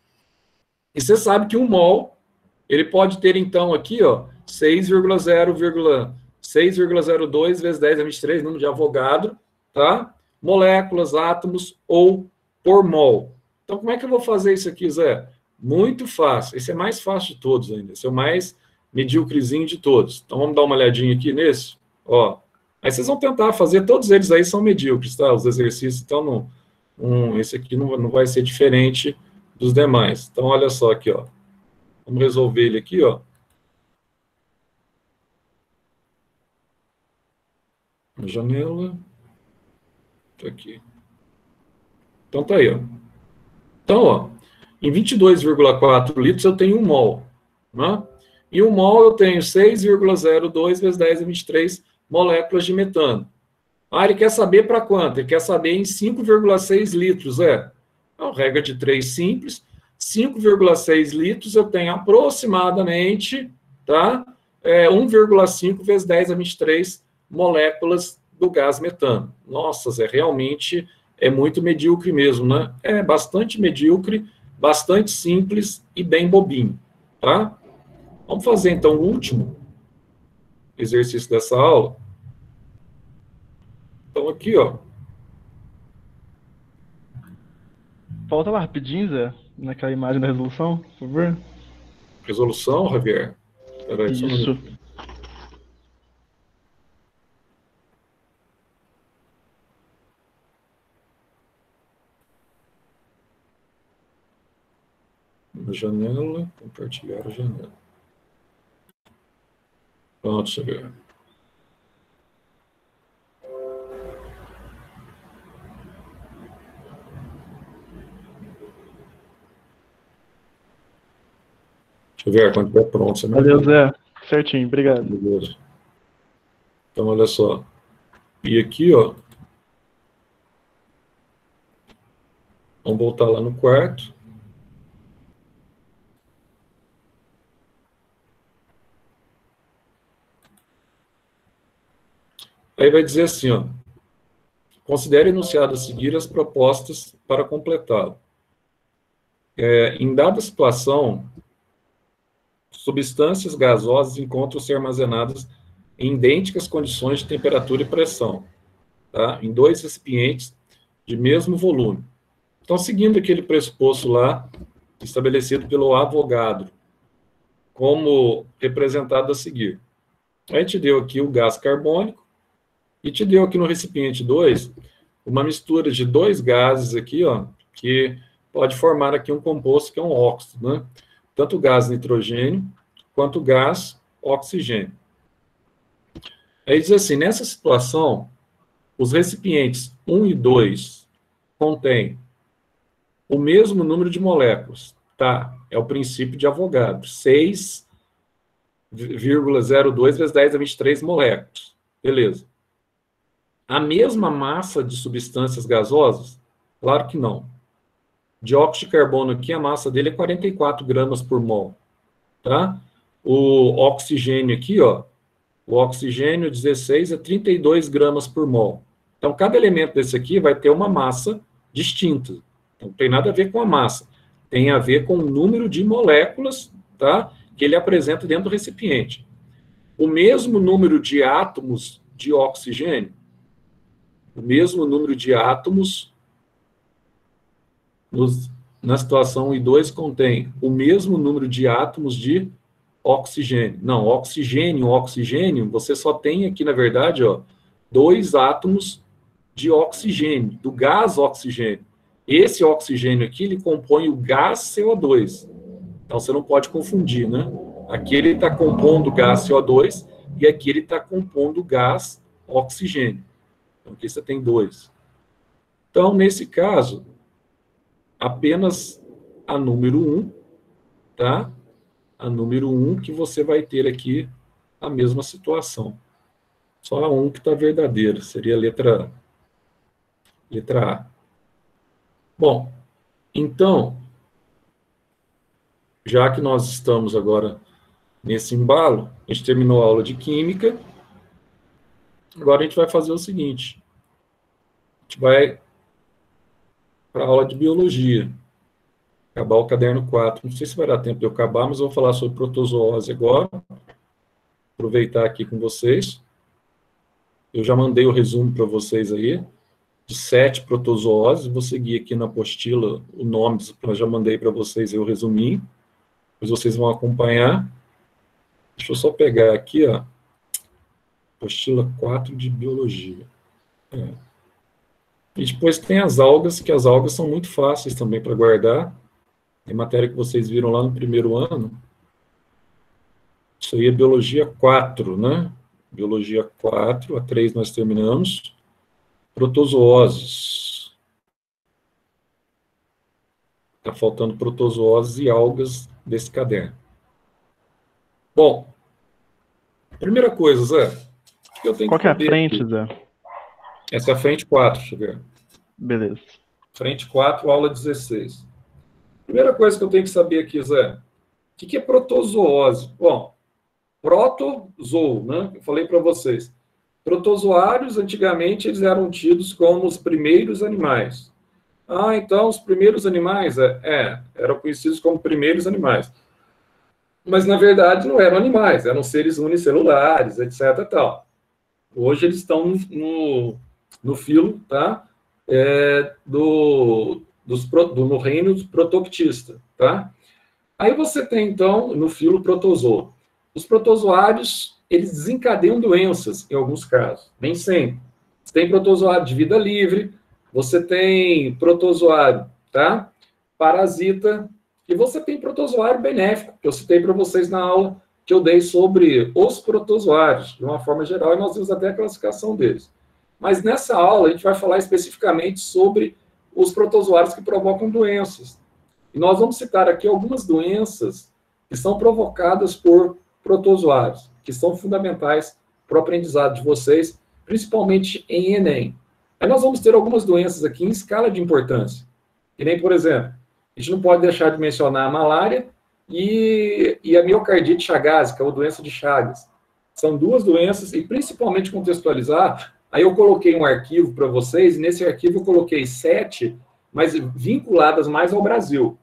E você sabe que um mol, ele pode ter, então, aqui, 6,02 vezes 10 a 23, número de Avogadro, tá? Moléculas, átomos ou por mol. Então, como é que eu vou fazer isso aqui, Zé? Muito fácil. Esse é mais fácil de todos ainda. Esse é o mais medíocrezinho de todos. Então, vamos dar uma olhadinha aqui nesse. Aí vocês vão tentar fazer, todos eles aí são medíocres, tá? Os exercícios, então, esse aqui não vai ser diferente dos demais. Então, olha só aqui, Vamos resolver ele aqui, Na janela. Tá aqui. Então, tá aí, Então, em 22,4 litros eu tenho 1 mol, né? E 1 mol eu tenho 6,02 vezes 10 a 23 moléculas de metano. Ele quer saber para quanto? Ele quer saber em 5,6 litros, Então, regra de 3 simples. 5,6 litros eu tenho aproximadamente, tá? 1,5 vezes 10 a 23 moléculas do gás metano. Nossa, Zé, realmente é muito medíocre mesmo, né? É bastante medíocre, bastante simples e bem bobinho, tá? Vamos fazer, então, o último exercício dessa aula. Então, aqui, Volta lá rapidinho, Zé, naquela imagem da resolução, por favor. Resolução, Javier? Peraí, só um Isso. minuto. Janela, compartilhar a janela. Pronto, Javier. Deixa eu ver quando estiver pronto. Você Valeu, Zé. Certinho, obrigado. Beleza. Então, olha só. E aqui, ó. Vamos voltar lá no quarto. Aí vai dizer assim, ó. Considere enunciado a seguir as propostas para completá-lo. Em dada situação, substâncias gasosas encontram-se armazenadas em idênticas condições de temperatura e pressão, tá? Em 2 recipientes de mesmo volume. Então, seguindo aquele pressuposto lá, estabelecido pelo Avogadro, como representado a seguir. Aí te deu aqui o gás carbônico, e te deu aqui no recipiente 2, uma mistura de 2 gases aqui, ó, que pode formar aqui um composto que é um óxido, né? Tanto o gás nitrogênio, quanto o gás oxigênio. Aí diz assim, nessa situação, os recipientes 1 e 2 contêm o mesmo número de moléculas, tá? É o princípio de Avogadro, 6,02 vezes 10 a 23 moléculas. Beleza. A mesma massa de substâncias gasosas? Claro que não. Dióxido de carbono aqui, a massa dele é 44 gramas por mol, tá? O oxigênio aqui, ó, o oxigênio 16 é 32 gramas por mol. Então, cada elemento desse aqui vai ter uma massa distinta. Então, não tem nada a ver com a massa. Tem a ver com o número de moléculas, tá? Que ele apresenta dentro do recipiente. O mesmo número de átomos de oxigênio, o mesmo número de átomos na situação 1 e 2 contém o mesmo número de átomos de oxigênio. Não, oxigênio, você só tem aqui, na verdade, ó, 2 átomos de oxigênio, do gás oxigênio. Esse oxigênio aqui, ele compõe o gás CO2. Então, você não pode confundir, né? Aqui ele está compondo gás CO2 e aqui ele está compondo gás oxigênio. Então, aqui você tem 2. Então, nesse caso, apenas a número 1, tá? A número 1 que você vai ter aqui a mesma situação. Só a 1 que está verdadeira, seria a letra A. Bom, então, já que nós estamos agora nesse embalo, a gente terminou a aula de Química, agora a gente vai fazer o seguinte, a gente vai para a aula de Biologia, acabar o caderno 4, não sei se vai dar tempo de eu acabar, mas eu vou falar sobre protozoose agora, aproveitar aqui com vocês, eu já mandei o resumo para vocês aí, de 7 protozooses, vou seguir aqui na apostila o nome, eu já mandei para vocês aí o resuminho, depois vocês vão acompanhar. Deixa eu só pegar aqui, ó, apostila 4 de Biologia. E depois tem as algas, que as algas são muito fáceis também para guardar. Tem matéria que vocês viram lá no primeiro ano. Isso aí é Biologia 4, né? Biologia 4, a 3 nós terminamos. Protozooses. Está faltando protozooses e algas desse caderno. Bom, primeira coisa, Zé. Que eu tenho Qual que é a frente, aqui? Zé? Essa é a frente 4, deixa eu ver. Beleza. Frente 4, aula 16. Primeira coisa que eu tenho que saber aqui, Zé. O que é protozoose? Bom, protozoo, né? Eu falei para vocês. Protozoários, antigamente, eles eram tidos como os primeiros animais. Ah, então, os primeiros animais, eram conhecidos como primeiros animais. Mas, na verdade, não eram animais, eram seres unicelulares, etc. Tal. Hoje, eles estão no filo, tá? no reino protoctista, tá? Aí você tem, então, no filo protozoo. Os protozoários, eles desencadeiam doenças, em alguns casos, nem sempre. Você tem protozoário de vida livre, você tem protozoário, tá? Parasita, e você tem protozoário benéfico, que eu citei para vocês na aula que eu dei sobre os protozoários, de uma forma geral, e nós vimos até a classificação deles. Mas nessa aula, a gente vai falar especificamente sobre os protozoários que provocam doenças. E nós vamos citar aqui algumas doenças que são provocadas por protozoários, que são fundamentais para o aprendizado de vocês, principalmente em Enem. Aí nós vamos ter algumas doenças aqui em escala de importância. Que nem, por exemplo, a gente não pode deixar de mencionar a malária e a miocardite chagásica, ou doença de Chagas. São duas doenças, e principalmente contextualizar, aí eu coloquei um arquivo para vocês, e nesse arquivo eu coloquei 7, mas vinculadas mais ao Brasil.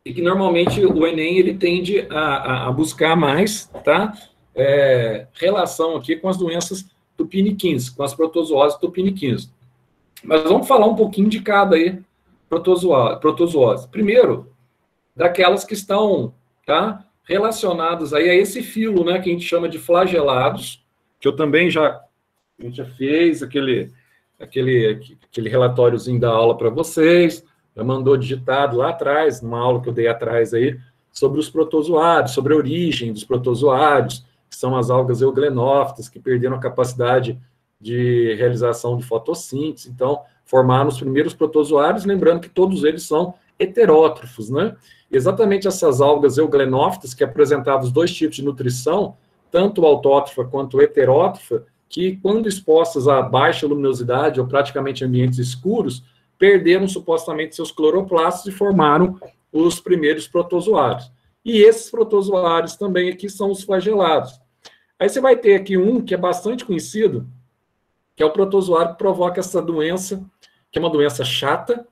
E que normalmente o Enem ele tende a buscar mais, tá? Relação aqui com as doenças tupiniquins, com as protozooses tupiniquins. Mas vamos falar um pouquinho de cada aí, protozoose. Primeiro, daquelas que estão, tá, relacionadas aí a esse filo, né, que a gente chama de flagelados, que eu também a gente já fez aquele relatóriozinho da aula para vocês, já mandou digitado lá atrás, numa aula que eu dei atrás aí, sobre os protozoários, sobre a origem dos protozoários, que são as algas euglenófitas, que perderam a capacidade de realização de fotossíntese, então formaram os primeiros protozoários, lembrando que todos eles são heterótrofos, né? Exatamente essas algas euglenófitas, que apresentavam os dois tipos de nutrição, tanto autótrofa quanto heterótrofa, que quando expostas a baixa luminosidade ou praticamente ambientes escuros, perderam supostamente seus cloroplastos e formaram os primeiros protozoários. E esses protozoários também aqui são os flagelados. Aí você vai ter aqui um que é bastante conhecido, que é o protozoário que provoca essa doença, que é uma doença chata,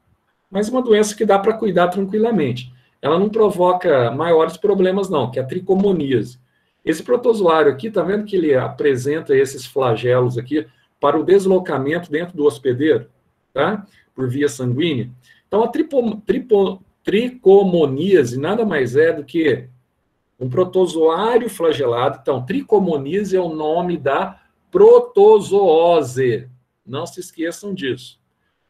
mas uma doença que dá para cuidar tranquilamente. Ela não provoca maiores problemas, não, que é a tricomoníase. Esse protozoário aqui, tá vendo que ele apresenta esses flagelos aqui para o deslocamento dentro do hospedeiro, tá? Por via sanguínea. Então, a tricomoníase nada mais é do que um protozoário flagelado. Então, tricomoníase é o nome da protozoose. Não se esqueçam disso.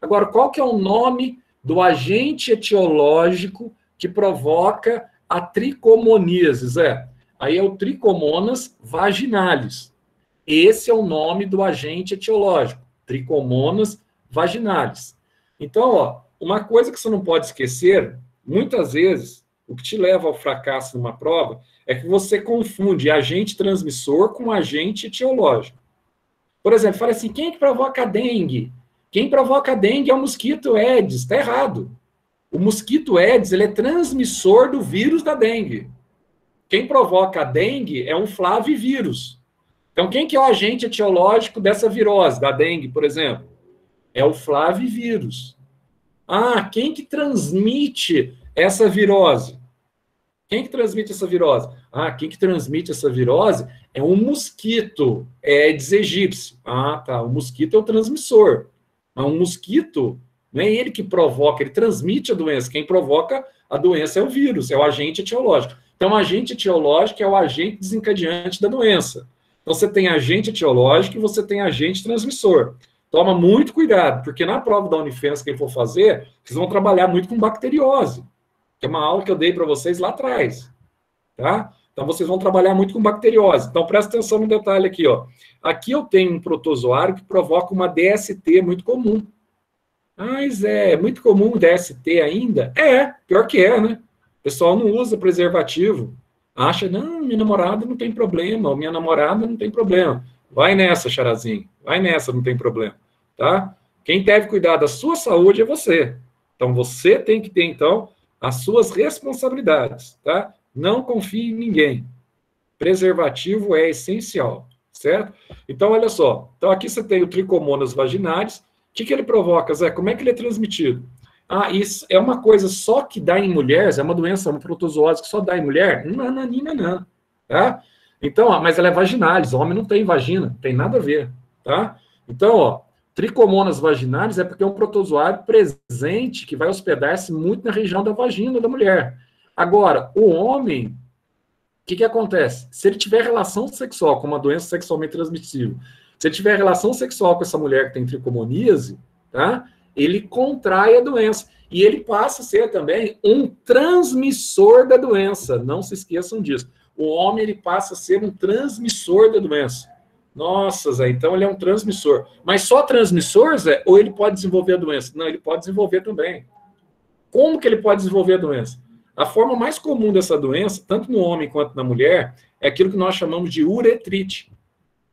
Agora, qual que é o nome do agente etiológico que provoca a tricomoníase, Zé? Aí é o Trichomonas vaginalis. Esse é o nome do agente etiológico, Trichomonas vaginalis. Então, ó, uma coisa que você não pode esquecer, muitas vezes, o que te leva ao fracasso numa prova é que você confunde agente transmissor com agente etiológico. Por exemplo, fala assim, quem é que provoca a dengue? Quem provoca a dengue é o mosquito Aedes. Está errado. O mosquito Aedes ele é transmissor do vírus da dengue. Quem provoca a dengue é um flavivírus. Então, quem que é o agente etiológico dessa virose, da dengue, por exemplo? É o flavivírus. Ah, quem que transmite essa virose? Quem que transmite essa virose? Ah, quem que transmite essa virose é um mosquito Aedes aegypti. Ah, tá, o mosquito é o transmissor. Mas um mosquito, não é ele que provoca, ele transmite a doença. Quem provoca a doença é o vírus, é o agente etiológico. Então, o agente etiológico é o agente desencadeante da doença. Então, você tem agente etiológico e você tem agente transmissor. Toma muito cuidado, porque na prova da Unifens, quem for fazer, vocês vão trabalhar muito com bacteriose, que é uma aula que eu dei para vocês lá atrás. Tá? Então, vocês vão trabalhar muito com bacteriose. Então, presta atenção no detalhe aqui, ó. Aqui eu tenho um protozoário que provoca uma DST muito comum. Mas é muito comum DST ainda? É, pior que é, né? O pessoal não usa preservativo. Acha, não, minha namorada não tem problema, ou minha namorada não tem problema. Vai nessa, charazinho. Vai nessa, não tem problema. Tá? Quem deve cuidar da sua saúde é você. Então, você tem que ter, então, as suas responsabilidades, tá? Não confie em ninguém. Preservativo é essencial, certo? Então, olha só. Então, aqui você tem o Trichomonas vaginalis. O que ele provoca, Zé? Como é que ele é transmitido? Ah, isso é uma coisa só que dá em mulheres? É uma doença, uma protozoose que só dá em mulher? Não. Tá? Então, ó, mas ela é vaginalis. O homem não tem vagina. Não tem nada a ver, tá? Então, ó, Tricomonas vaginalis é porque é um protozoário presente que vai hospedar-se muito na região da vagina da mulher. Agora, o homem, o que acontece? Se ele tiver relação sexual com uma doença sexualmente transmissível, se ele tiver relação sexual com essa mulher que tem tricomoníase, tá? Ele contrai a doença. E ele passa a ser também um transmissor da doença. Não se esqueçam disso. O homem, ele passa a ser um transmissor da doença. Nossa, Zé, então ele é um transmissor. Mas só transmissor, Zé, ou ele pode desenvolver a doença? Não, ele pode desenvolver também. Como que ele pode desenvolver a doença? A forma mais comum dessa doença, tanto no homem quanto na mulher, é aquilo que nós chamamos de uretrite.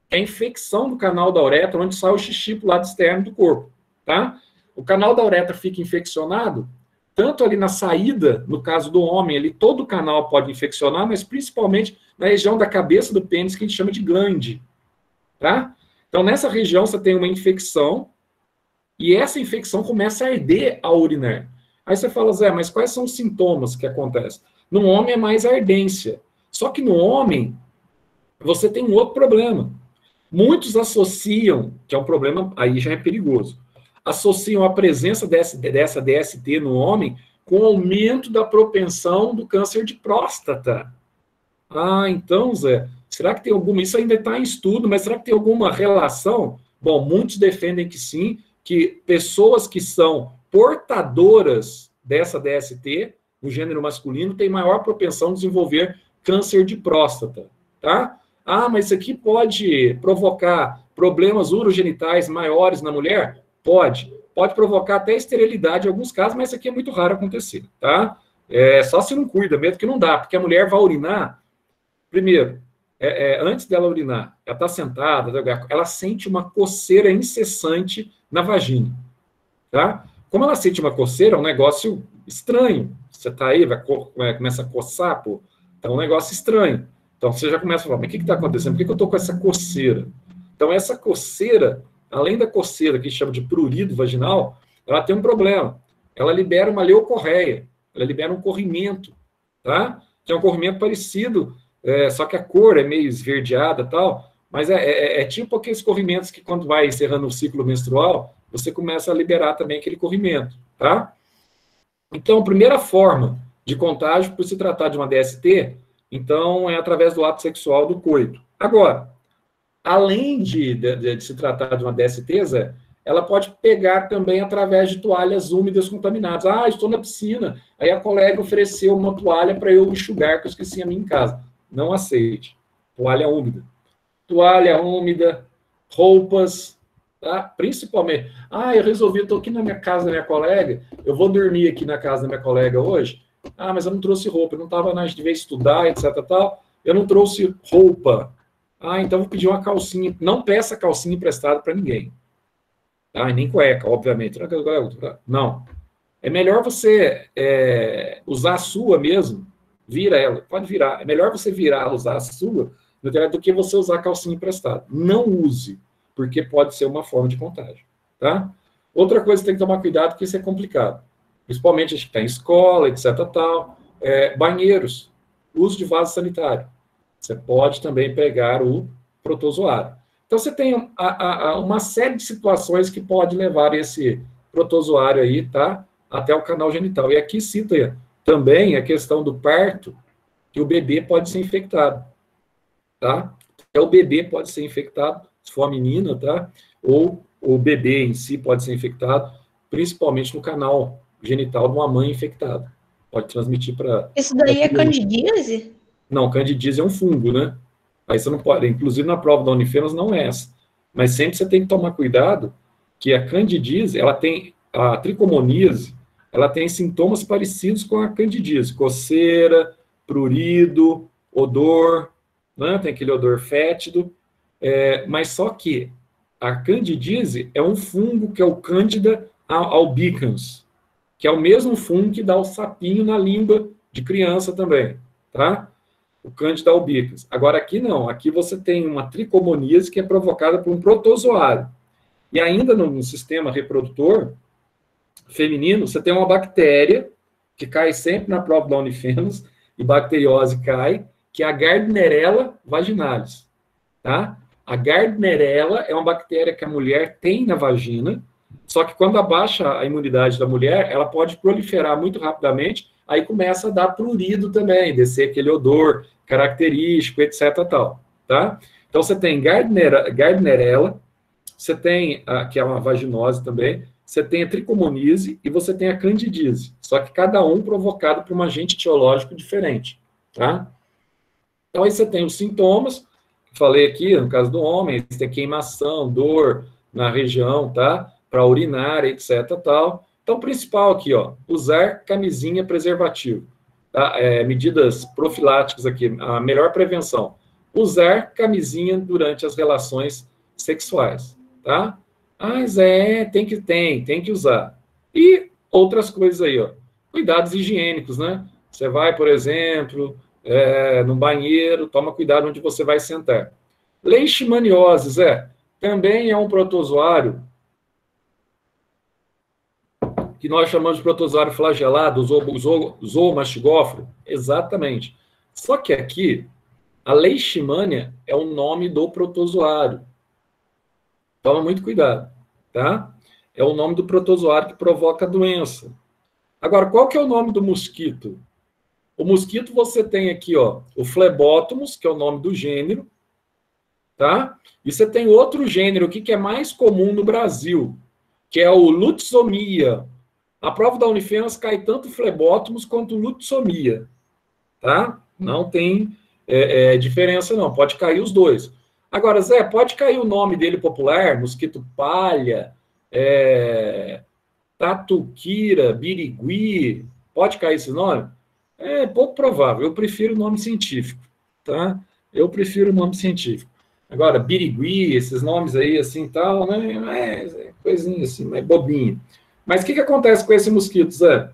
É a infecção do canal da uretra, onde sai o xixi para o lado externo do corpo, tá? O canal da uretra fica infeccionado, tanto ali na saída, no caso do homem, ali todo o canal pode infeccionar, mas principalmente na região da cabeça do pênis, que a gente chama de glande, tá? Então, nessa região, você tem uma infecção, e essa infecção começa a arder ao urinar. Aí você fala, Zé, mas quais são os sintomas que acontecem? No homem é mais ardência. Só que no homem, você tem um outro problema. Muitos associam, que é um problema, aí já é perigoso, associam a presença dessa DST no homem com o aumento da propensão do câncer de próstata. Ah, então, Zé, será que tem alguma... Isso ainda está em estudo, mas será que tem alguma relação? Bom, muitos defendem que sim, que pessoas que são portadoras dessa DST, no gênero masculino, têm maior propensão a desenvolver câncer de próstata, tá? Ah, mas isso aqui pode provocar problemas urogenitais maiores na mulher? Pode. Pode provocar até esterilidade em alguns casos, mas isso aqui é muito raro acontecer, tá? É só se não cuida mesmo, que não dá, porque a mulher vai urinar, primeiro, antes dela urinar, ela está sentada, ela sente uma coceira incessante na vagina, tá? Como ela sente uma coceira, é um negócio estranho. Você está aí, começa a coçar, pô, é um negócio estranho. Então, você já começa a falar, mas o que está acontecendo? Por que eu estou com essa coceira? Então, essa coceira, além da coceira, que a gente chama de prurido vaginal, ela tem um problema. Ela libera uma leucorreia, ela libera um corrimento, tá? Que é um corrimento parecido, só que a cor é meio esverdeada e tal, mas é tipo aqueles corrimentos que quando vai encerrando o ciclo menstrual, você começa a liberar também aquele corrimento, tá? Então, a primeira forma de contágio, por se tratar de uma DST, então, é através do ato sexual do coito. Agora, além de se tratar de uma DST, Zé, ela pode pegar também através de toalhas úmidas contaminadas. Ah, estou na piscina. Aí a colega ofereceu uma toalha para eu enxugar, que eu esqueci a minha em casa. Não aceite. Toalha úmida. Toalha úmida, roupas, tá? Principalmente. Ah, eu resolvi, estou aqui na minha casa da minha colega, eu vou dormir aqui na casa da minha colega hoje. Ah, mas eu não trouxe roupa, eu não estava na devia estudar, etc. Tal. Eu não trouxe roupa. Ah, então vou pedir uma calcinha. Não peça calcinha emprestada para ninguém. Ah, nem cueca, obviamente. Não. É melhor você usar a sua mesmo. Vira ela, pode virar. É melhor você usar a sua, do que você usar a calcinha emprestada. Não use, porque pode ser uma forma de contágio. Tá? Outra coisa que tem que tomar cuidado, porque isso é complicado. Principalmente a gente está em escola, etc. Tal. Banheiros, uso de vaso sanitário. Você pode também pegar o protozoário. Então, você tem uma série de situações que pode levar esse protozoário aí, tá? Até o canal genital. E aqui cita também a questão do parto, que o bebê pode ser infectado, tá? Até o bebê pode ser infectado, se for a menina, tá? Ou o bebê em si pode ser infectado, principalmente no canal genital de uma mãe infectada. Pode transmitir para... Isso daí é candidíase? Não, candidíase é um fungo, né? Aí você não pode... Inclusive, na prova da Unifenas não é essa. Mas sempre você tem que tomar cuidado que a candidíase, ela tem... A tricomoníase, ela tem sintomas parecidos com a candidíase. Coceira, prurido, odor, né? Tem aquele odor fétido. Mas só que a candidíase é um fungo que é o Candida albicans, que é o mesmo fungo que dá o sapinho na língua de criança também, tá? O Candida albicans. Agora, aqui não. Aqui você tem uma tricomoníase que é provocada por um protozoário. E ainda no sistema reprodutor feminino, você tem uma bactéria que cai sempre na prova da Unifenas, e bacteriose cai, que é a Gardnerella vaginalis, tá? A Gardnerella é uma bactéria que a mulher tem na vagina, só que quando abaixa a imunidade da mulher, ela pode proliferar muito rapidamente, aí começa a dar prurido também, descer aquele odor característico, etc. Tal, tá? Então, você tem Gardnerella, você tem, que é uma vaginose também, você tem a tricomonise e você tem a candidíase, só que cada um provocado por um agente etiológico diferente, tá? Então, aí você tem os sintomas, falei aqui, no caso do homem, você tem queimação, dor na região, tá? Para urinar, etc, tal. Então, o principal aqui, ó, usar camisinha preservativo, tá? Medidas profiláticas aqui, a melhor prevenção. Usar camisinha durante as relações sexuais, tá? Ah, Zé, tem que usar. E outras coisas aí, ó. Cuidados higiênicos, né? Você vai, por exemplo, no banheiro, toma cuidado onde você vai sentar. Leishmaniose, Zé, também é um protozoário que nós chamamos de protozoário flagelado, zoomastigóforo. Exatamente. Só que aqui, a leishmania é o nome do protozoário. Toma muito cuidado, tá? É o nome do protozoário que provoca a doença. Agora, qual que é o nome do mosquito? O mosquito você tem aqui, ó, o Phlebotomus, que é o nome do gênero, tá? E você tem outro gênero aqui que é mais comum no Brasil, que é o Lutzomia. A prova da Unifenas cai tanto o Phlebotomus quanto o Lutzomia, tá? Não tem diferença, não. Pode cair os dois. Agora, Zé, pode cair o nome dele popular, mosquito palha, tatuquira, birigui, pode cair esse nome? É pouco provável. Eu prefiro o nome científico, tá? Eu prefiro o nome científico. Agora, birigui, esses nomes aí, assim, tal, né? Coisinha assim, é bobinho. Mas o que acontece com esse mosquito, Zé?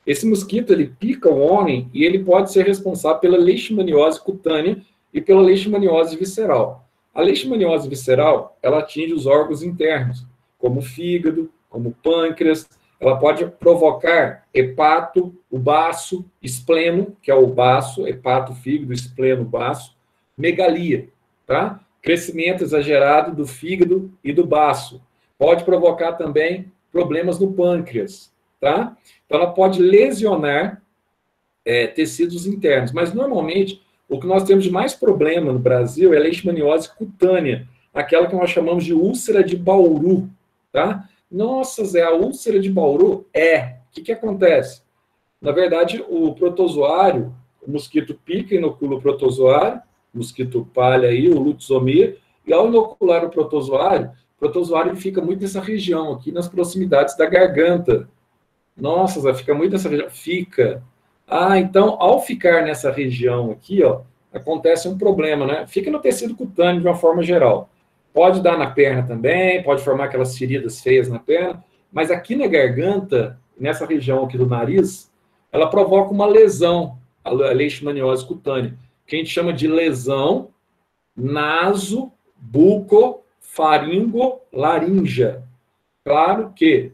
Esse mosquito, ele pica o homem e ele pode ser responsável pela leishmaniose cutânea e pela leishmaniose visceral. A leishmaniose visceral, ela atinge os órgãos internos, como o fígado, como o pâncreas. Ela pode provocar hepato, o baço, espleno, que é o baço, hepato, fígado, espleno, baço, megalia, tá? Crescimento exagerado do fígado e do baço. Pode provocar também problemas no pâncreas, tá? Então, ela pode lesionar tecidos internos, mas, normalmente, o que nós temos de mais problema no Brasil é a leishmaniose cutânea, aquela que nós chamamos de úlcera de Bauru, tá? Nossa, Zé, a úlcera de Bauru? O que acontece? Na verdade, o protozoário, o mosquito pica e inocula o protozoário, o mosquito palha aí, o Lutzomia, e ao inocular o protozoário ele fica muito nessa região aqui, nas proximidades da garganta. Nossa, Zé, fica muito nessa região. Fica. Então, ao ficar nessa região aqui, ó, acontece um problema, né? Fica no tecido cutâneo de uma forma geral. Pode dar na perna também, pode formar aquelas feridas feias na perna, mas aqui na garganta, nessa região aqui do nariz, ela provoca uma lesão, a leishmaniose cutânea, que a gente chama de lesão nasobucofaringolaríngea. Claro que,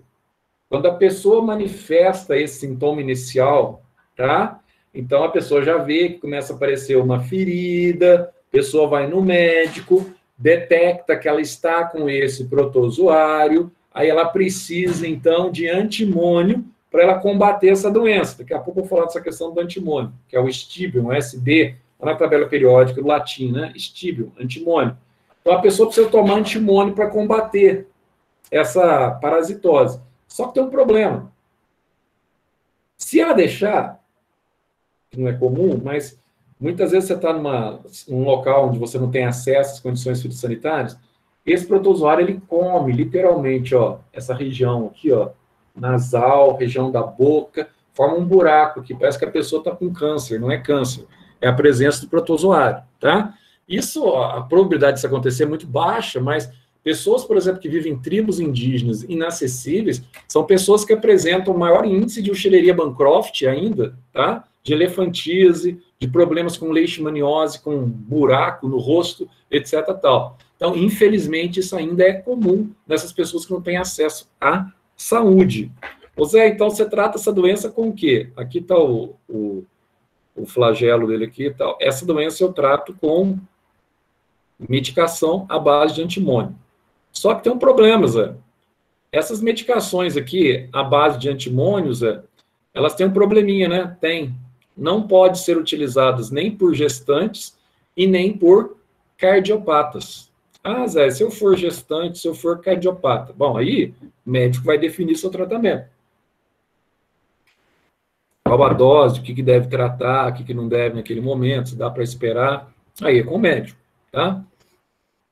quando a pessoa manifesta esse sintoma inicial, tá? Então, a pessoa já vê que começa a aparecer uma ferida, a pessoa vai no médico, detecta que ela está com esse protozoário, aí ela precisa, então, de antimônio para ela combater essa doença. Daqui a pouco eu vou falar dessa questão do antimônio, que é o Stibium, o SB, na tabela periódica do latim, né? Stibium, antimônio. Então, a pessoa precisa tomar antimônio para combater essa parasitose. Só que tem um problema. Se ela deixar, que não é comum, mas muitas vezes você está num local onde você não tem acesso às condições fitossanitárias, esse protozoário, ele come, literalmente, ó, essa região aqui, ó, nasal, região da boca, forma um buraco aqui, parece que a pessoa está com câncer, não é câncer, é a presença do protozoário, tá? Isso, ó, a probabilidade disso acontecer é muito baixa, mas pessoas, por exemplo, que vivem em tribos indígenas inacessíveis, são pessoas que apresentam maior índice de Escherichia Bancroft ainda, tá? De elefantíase, de problemas com leishmaniose, com buraco no rosto, etc. Tal. Então, infelizmente, isso ainda é comum nessas pessoas que não têm acesso à saúde. Ô Zé, então você trata essa doença com o quê? Aqui está o flagelo dele aqui e tal. Essa doença eu trato com medicação à base de antimônio. Só que tem um problema, Zé. Essas medicações aqui, à base de antimônio, Zé, elas têm um probleminha, né? Tem. Não pode ser utilizadas nem por gestantes e nem por cardiopatas. Ah, Zé, se eu for gestante, se eu for cardiopata. Bom, aí o médico vai definir seu tratamento. Qual a dose, o que deve tratar, o que não deve naquele momento, se dá para esperar. Aí é com o médico, tá?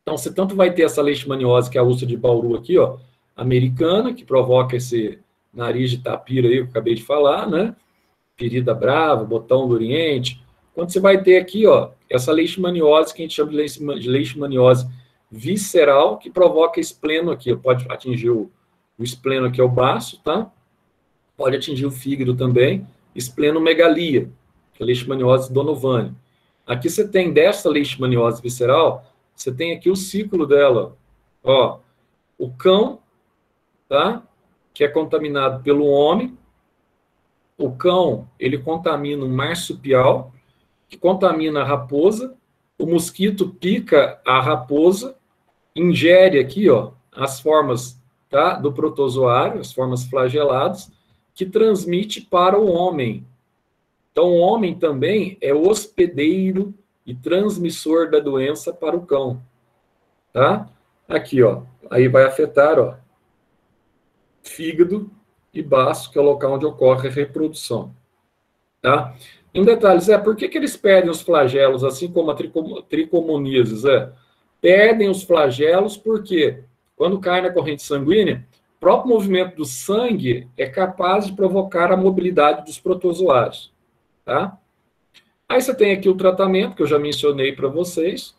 Então, você tanto vai ter essa leishmaniose, que é a úlcera de Bauru aqui, ó, americana, que provoca esse nariz de tapira aí, que eu acabei de falar, né? Ferida brava, botão do Oriente. Quando você vai ter aqui, ó, essa leishmaniose, que a gente chama de leishmaniose visceral, que provoca espleno aqui, pode atingir o espleno aqui, é o baço, tá? Pode atingir o fígado também, esplenomegalia, que é a leishmaniose Donovani. Aqui você tem dessa leishmaniose visceral, você tem aqui o ciclo dela, ó, o cão, tá? Que é contaminado pelo homem. O cão, ele contamina o marsupial, que contamina a raposa. O mosquito pica a raposa, ingere aqui, ó, as formas, tá, do protozoário, as formas flageladas, que transmite para o homem. Então, o homem também é hospedeiro e transmissor da doença para o cão, tá? Aqui, ó, aí vai afetar, ó, fígado e baço, que é o local onde ocorre a reprodução, tá? E um detalhe, Zé, por que eles perdem os flagelos, assim como a tricomoníase, Zé? Perdem os flagelos porque, quando cai na corrente sanguínea, o próprio movimento do sangue é capaz de provocar a mobilidade dos protozoários, tá? Aí você tem aqui o tratamento, que eu já mencionei para vocês.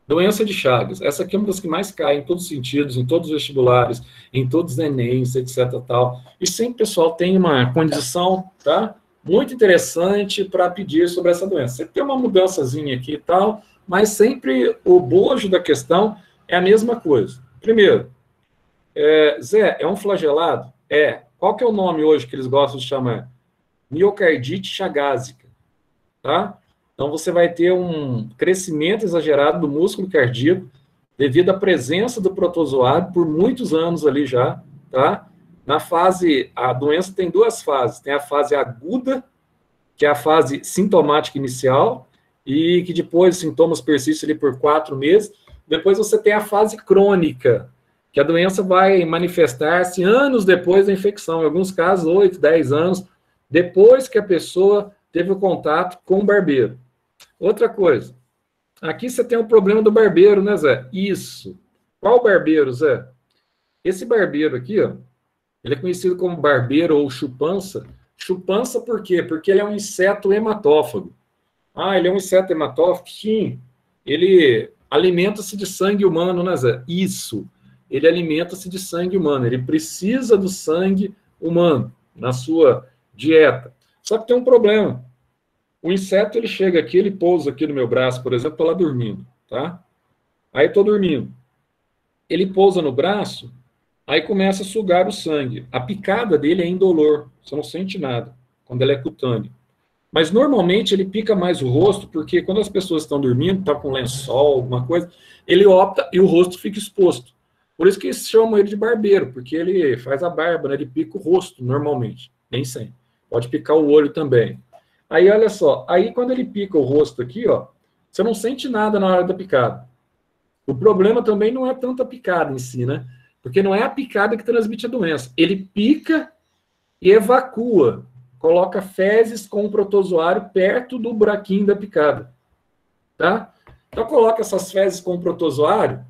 Doença de Chagas. Essa aqui é uma das que mais cai em todos os sentidos, em todos os vestibulares, em todos os Enems, etc. Tal. E sempre, pessoal, tem uma condição, tá, muito interessante para pedir sobre essa doença. Você tem uma mudançazinha aqui e tal, mas sempre o bojo da questão é a mesma coisa. Primeiro, Zé, é um flagelado? É. Qual que é o nome hoje que eles gostam de chamar? Miocardite chagásica, tá? Então, você vai ter um crescimento exagerado do músculo cardíaco devido à presença do protozoário por muitos anos ali já, tá? Na fase, a doença tem duas fases. Tem a fase aguda, que é a fase sintomática inicial, e que depois os sintomas persistem ali por 4 meses. Depois você tem a fase crônica, que a doença vai manifestar-se anos depois da infecção, em alguns casos 8, 10 anos, depois que a pessoa teve o contato com o barbeiro. Outra coisa, aqui você tem o problema do barbeiro, né, Zé? Isso. Qual barbeiro, Zé? Esse barbeiro aqui, ó, ele é conhecido como barbeiro ou chupança. Chupança por quê? Porque ele é um inseto hematófago. Ah, ele é um inseto hematófago? Sim. Ele alimenta-se de sangue humano, né, Zé? Isso. Ele alimenta-se de sangue humano. Ele precisa do sangue humano na sua dieta. Só que tem um problema. O inseto, ele chega aqui, ele pousa aqui no meu braço, por exemplo, estou lá dormindo, tá? Aí estou dormindo. Ele pousa no braço, aí começa a sugar o sangue. A picada dele é indolor, você não sente nada, quando ela é cutânea. Mas, normalmente, ele pica mais o rosto, porque quando as pessoas estão dormindo, estão com lençol, alguma coisa, ele opta e o rosto fica exposto. Por isso que eles chamam ele de barbeiro, porque ele faz a barba, né? Ele pica o rosto, normalmente, nem sempre. Pode picar o olho também. Aí, olha só, aí quando ele pica o rosto aqui, ó, você não sente nada na hora da picada. O problema também não é tanto a picada em si, né? Porque não é a picada que transmite a doença. Ele pica e evacua, coloca fezes com o protozoário perto do buraquinho da picada, tá? Então, coloca essas fezes com o protozoário,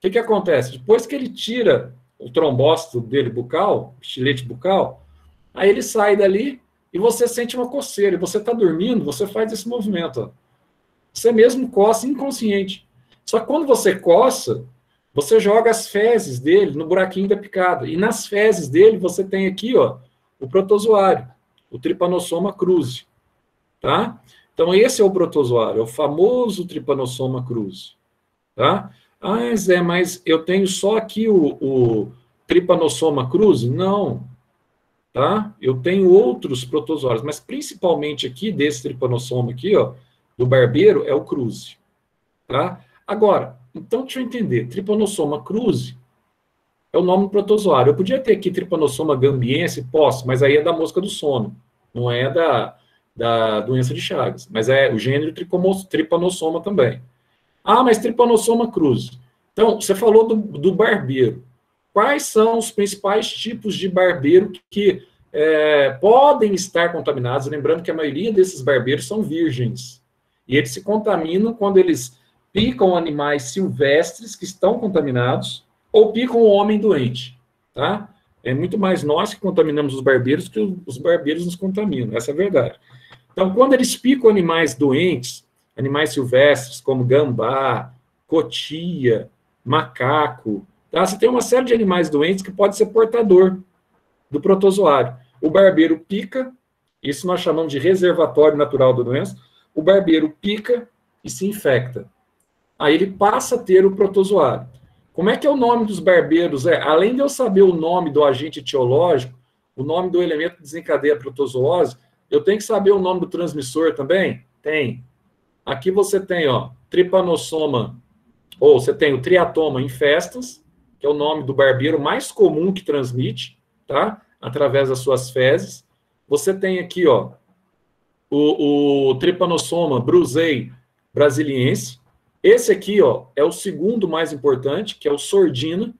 o que acontece? Depois que ele tira o trombócito dele bucal, estilete bucal, aí ele sai dali, e você sente uma coceira, e você está dormindo, você faz esse movimento. Ó. Você mesmo coça inconsciente. Só que quando você coça, você joga as fezes dele no buraquinho da picada. E nas fezes dele, você tem aqui, ó, o protozoário, o Trypanosoma cruzi. Tá? Então, esse é o protozoário, é o famoso Trypanosoma cruzi. Tá? Ah, Zé, mas eu tenho só aqui o Trypanosoma cruzi? Não. Tá? Eu tenho outros protozoários, mas principalmente aqui, desse Trypanosoma aqui, ó, do barbeiro, é o cruzi. tá? Agora, então deixa eu entender, Trypanosoma cruzi é o nome do protozoário. Eu podia ter aqui Trypanosoma gambiense, posso, mas aí é da mosca do sono, não é da doença de Chagas, mas é o gênero Trypanosoma também. Ah, mas Trypanosoma cruzi. Então, você falou do barbeiro. Quais são os principais tipos de barbeiro que podem estar contaminados? Lembrando que a maioria desses barbeiros são virgens. E eles se contaminam quando eles picam animais silvestres que estão contaminados ou picam o homem doente. Tá? É muito mais nós que contaminamos os barbeiros que os barbeiros nos contaminam. Essa é a verdade. Então, quando eles picam animais doentes, animais silvestres como gambá, cotia, macaco, tá? Você tem uma série de animais doentes que pode ser portador do protozoário. O barbeiro pica, isso nós chamamos de reservatório natural da doença, o barbeiro pica e se infecta. Aí ele passa a ter o protozoário. Como é que é o nome dos barbeiros? Além de eu saber o nome do agente etiológico, o nome do elemento que desencadeia a protozoose, eu tenho que saber o nome do transmissor também? Tem. Aqui você tem, ó, Trypanosoma, ou você tem o Triatoma infestans, que é o nome do barbeiro mais comum que transmite, tá? Através das suas fezes. Você tem aqui, ó, o Trypanosoma brucei brasiliense. Esse aqui, ó, é o segundo mais importante, que é o sordina,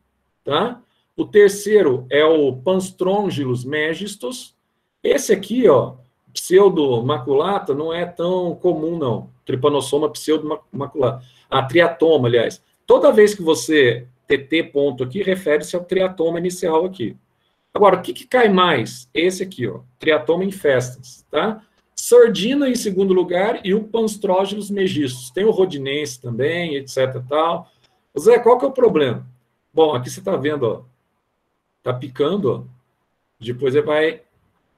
tá? O terceiro é o Panstrongylos megistus. Esse aqui, ó, pseudomaculata, não é tão comum, não. Trypanosoma pseudomaculata. A triatoma, aliás. Toda vez que você TT ponto aqui, refere-se ao triatoma inicial aqui. Agora, o que cai mais? Esse aqui, ó, Triatoma infestans, tá? Sordina em segundo lugar e o Panstrongylos megistus. Tem o rodinense também, etc. Tal. Zé, qual que é o problema? Bom, aqui você está vendo, ó, tá picando, ó. Depois ele vai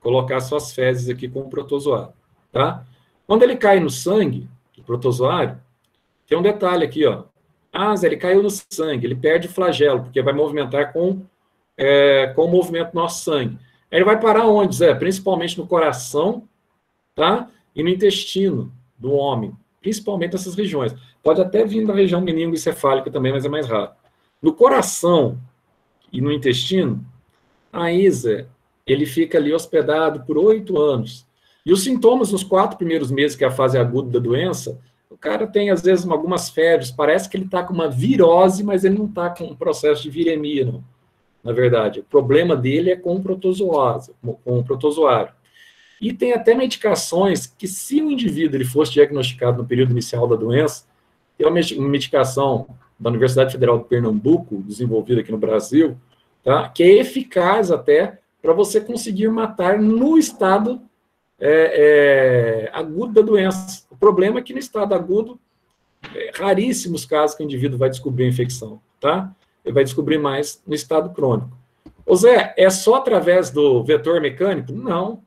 colocar suas fezes aqui com o protozoário, tá? Quando ele cai no sangue, o protozoário, tem um detalhe aqui, ó. Ah, Zé, ele caiu no sangue, ele perde o flagelo, porque vai movimentar com o movimento do nosso sangue. Aí ele vai parar onde, Zé? Principalmente no coração, tá? E no intestino do homem, principalmente nessas regiões. Pode até vir da região meningoencefálica também, mas é mais raro. No coração e no intestino, aí, Zé, ele fica ali hospedado por 8 anos. E os sintomas nos 4 primeiros meses, que é a fase aguda da doença, o cara tem, às vezes, algumas febres, parece que ele está com uma virose, mas ele não está com um processo de viremia, não. Na verdade, o problema dele é com o protozoário. E tem até medicações que, se o indivíduo ele fosse diagnosticado no período inicial da doença, tem uma medicação da Universidade Federal de Pernambuco, desenvolvida aqui no Brasil, tá, que é eficaz até para você conseguir matar no estado agudo da doença. O problema é que no estado agudo, raríssimos casos que o indivíduo vai descobrir a infecção, tá? Ele vai descobrir mais no estado crônico. Ô Zé, é só através do vetor mecânico? Não,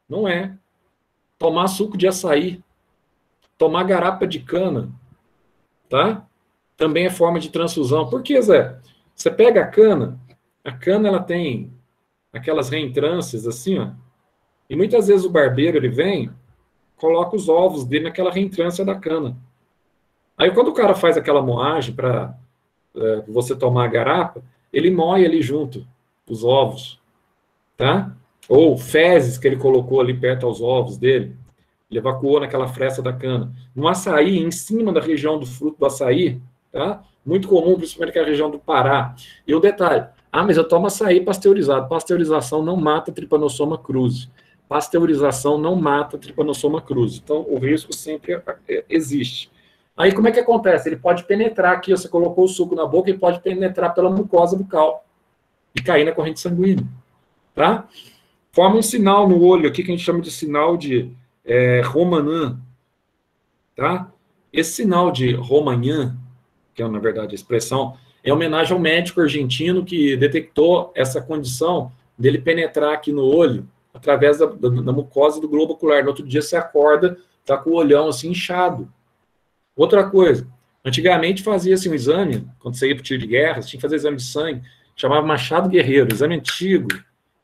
não é. Tomar suco de açaí, tomar garapa de cana, tá? Também é forma de transfusão. Por que, Zé? Você pega a cana ela tem aquelas reentrâncias assim, ó, e muitas vezes o barbeiro, ele vem, coloca os ovos dele naquela reentrância da cana. Aí quando o cara faz aquela moagem para você tomar a garapa, ele moe ali junto os ovos, tá? Ou fezes que ele colocou ali perto aos ovos dele, ele evacuou naquela fresta da cana. No açaí, em cima da região do fruto do açaí, tá? Muito comum, principalmente naquela região do Pará. E o detalhe, mas eu tomo açaí pasteurizado. Pasteurização não mata Trypanosoma cruzi. Pasteurização não mata Trypanosoma cruzi. Então, o risco sempre existe. Aí, como é que acontece? Ele pode penetrar aqui, você colocou o suco na boca, ele pode penetrar pela mucosa bucal e cair na corrente sanguínea, tá? Forma um sinal no olho aqui, que a gente chama de sinal de Romanin, tá? Esse sinal de Romanin, que é, na verdade, a expressão, é homenagem ao médico argentino que detectou essa condição dele penetrar aqui no olho, através da mucosa do globo ocular. No outro dia você acorda, tá com o olhão assim inchado. Outra coisa, antigamente fazia-se um exame, quando você ia para o tiro de guerra, você tinha que fazer exame de sangue, chamava Machado Guerreiro, exame antigo,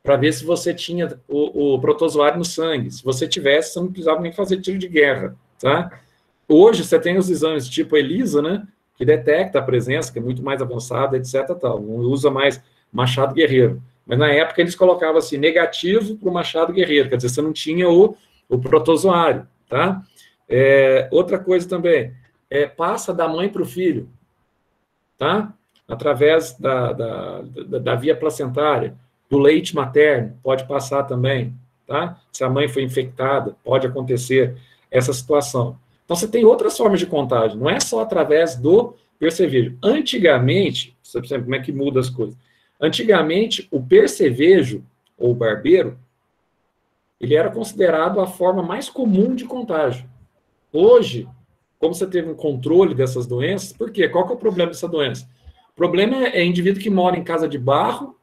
para ver se você tinha o protozoário no sangue. Se você tivesse, você não precisava nem fazer tiro de guerra, tá? Hoje você tem os exames tipo ELISA, né? Que detecta a presença, que é muito mais avançada, etc. Tal. Não usa mais Machado Guerreiro. Mas na época eles colocavam assim, negativo para o Machado Guerreiro, quer dizer, você não tinha o protozoário, tá? Outra coisa também, passa da mãe para o filho, tá? Através da via placentária, do leite materno, pode passar também, tá? Se a mãe foi infectada, pode acontecer essa situação. Então, você tem outras formas de contágio, não é só através do percevejo. Antigamente, você percebe como é que muda as coisas. Antigamente, o percevejo, ou barbeiro, ele era considerado a forma mais comum de contágio. Hoje, como você teve um controle dessas doenças, por quê? Qual que é o problema dessa doença? O problema é indivíduo que mora em casa de barro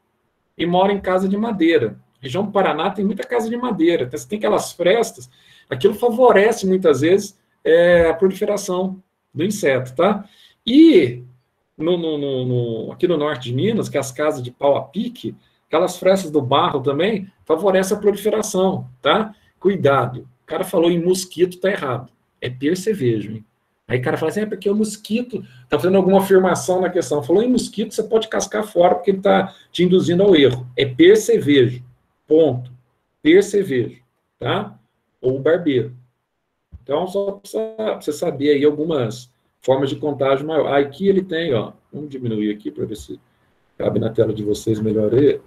e mora em casa de madeira. A região do Paraná tem muita casa de madeira, então você tem aquelas frestas, aquilo favorece muitas vezes a proliferação do inseto, tá? E aqui no norte de Minas, que é as casas de pau a pique, aquelas frestas do barro também, favorece a proliferação, tá? Cuidado. O cara falou em mosquito, tá errado. É percevejo, hein? Aí o cara fala assim, porque o mosquito tá fazendo alguma afirmação na questão. Falou em mosquito, você pode cascar fora, porque ele tá te induzindo ao erro. É percevejo. Ponto. Percevejo, tá? Ou barbeiro. Então, só para você saber aí algumas formas de contágio maior. Aqui ele tem, ó, vamos diminuir aqui para ver se cabe na tela de vocês melhor aí.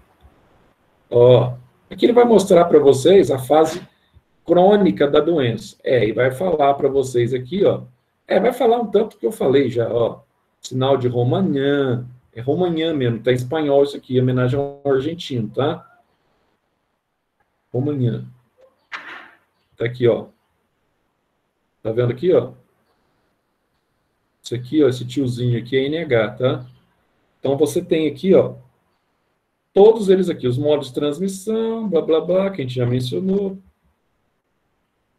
Ó, aqui ele vai mostrar para vocês a fase crônica da doença. E vai falar para vocês aqui, ó. Vai falar um tanto que eu falei já, ó. Sinal de Romanhã. É Romanhã mesmo, tá em espanhol isso aqui, em homenagem ao argentino, tá? Romanhã. Tá aqui, ó. Tá vendo aqui, ó? Isso aqui, ó, esse tiozinho aqui é NH, tá? Então, você tem aqui, ó, todos eles aqui, os modos de transmissão, blá, blá, blá, que a gente já mencionou.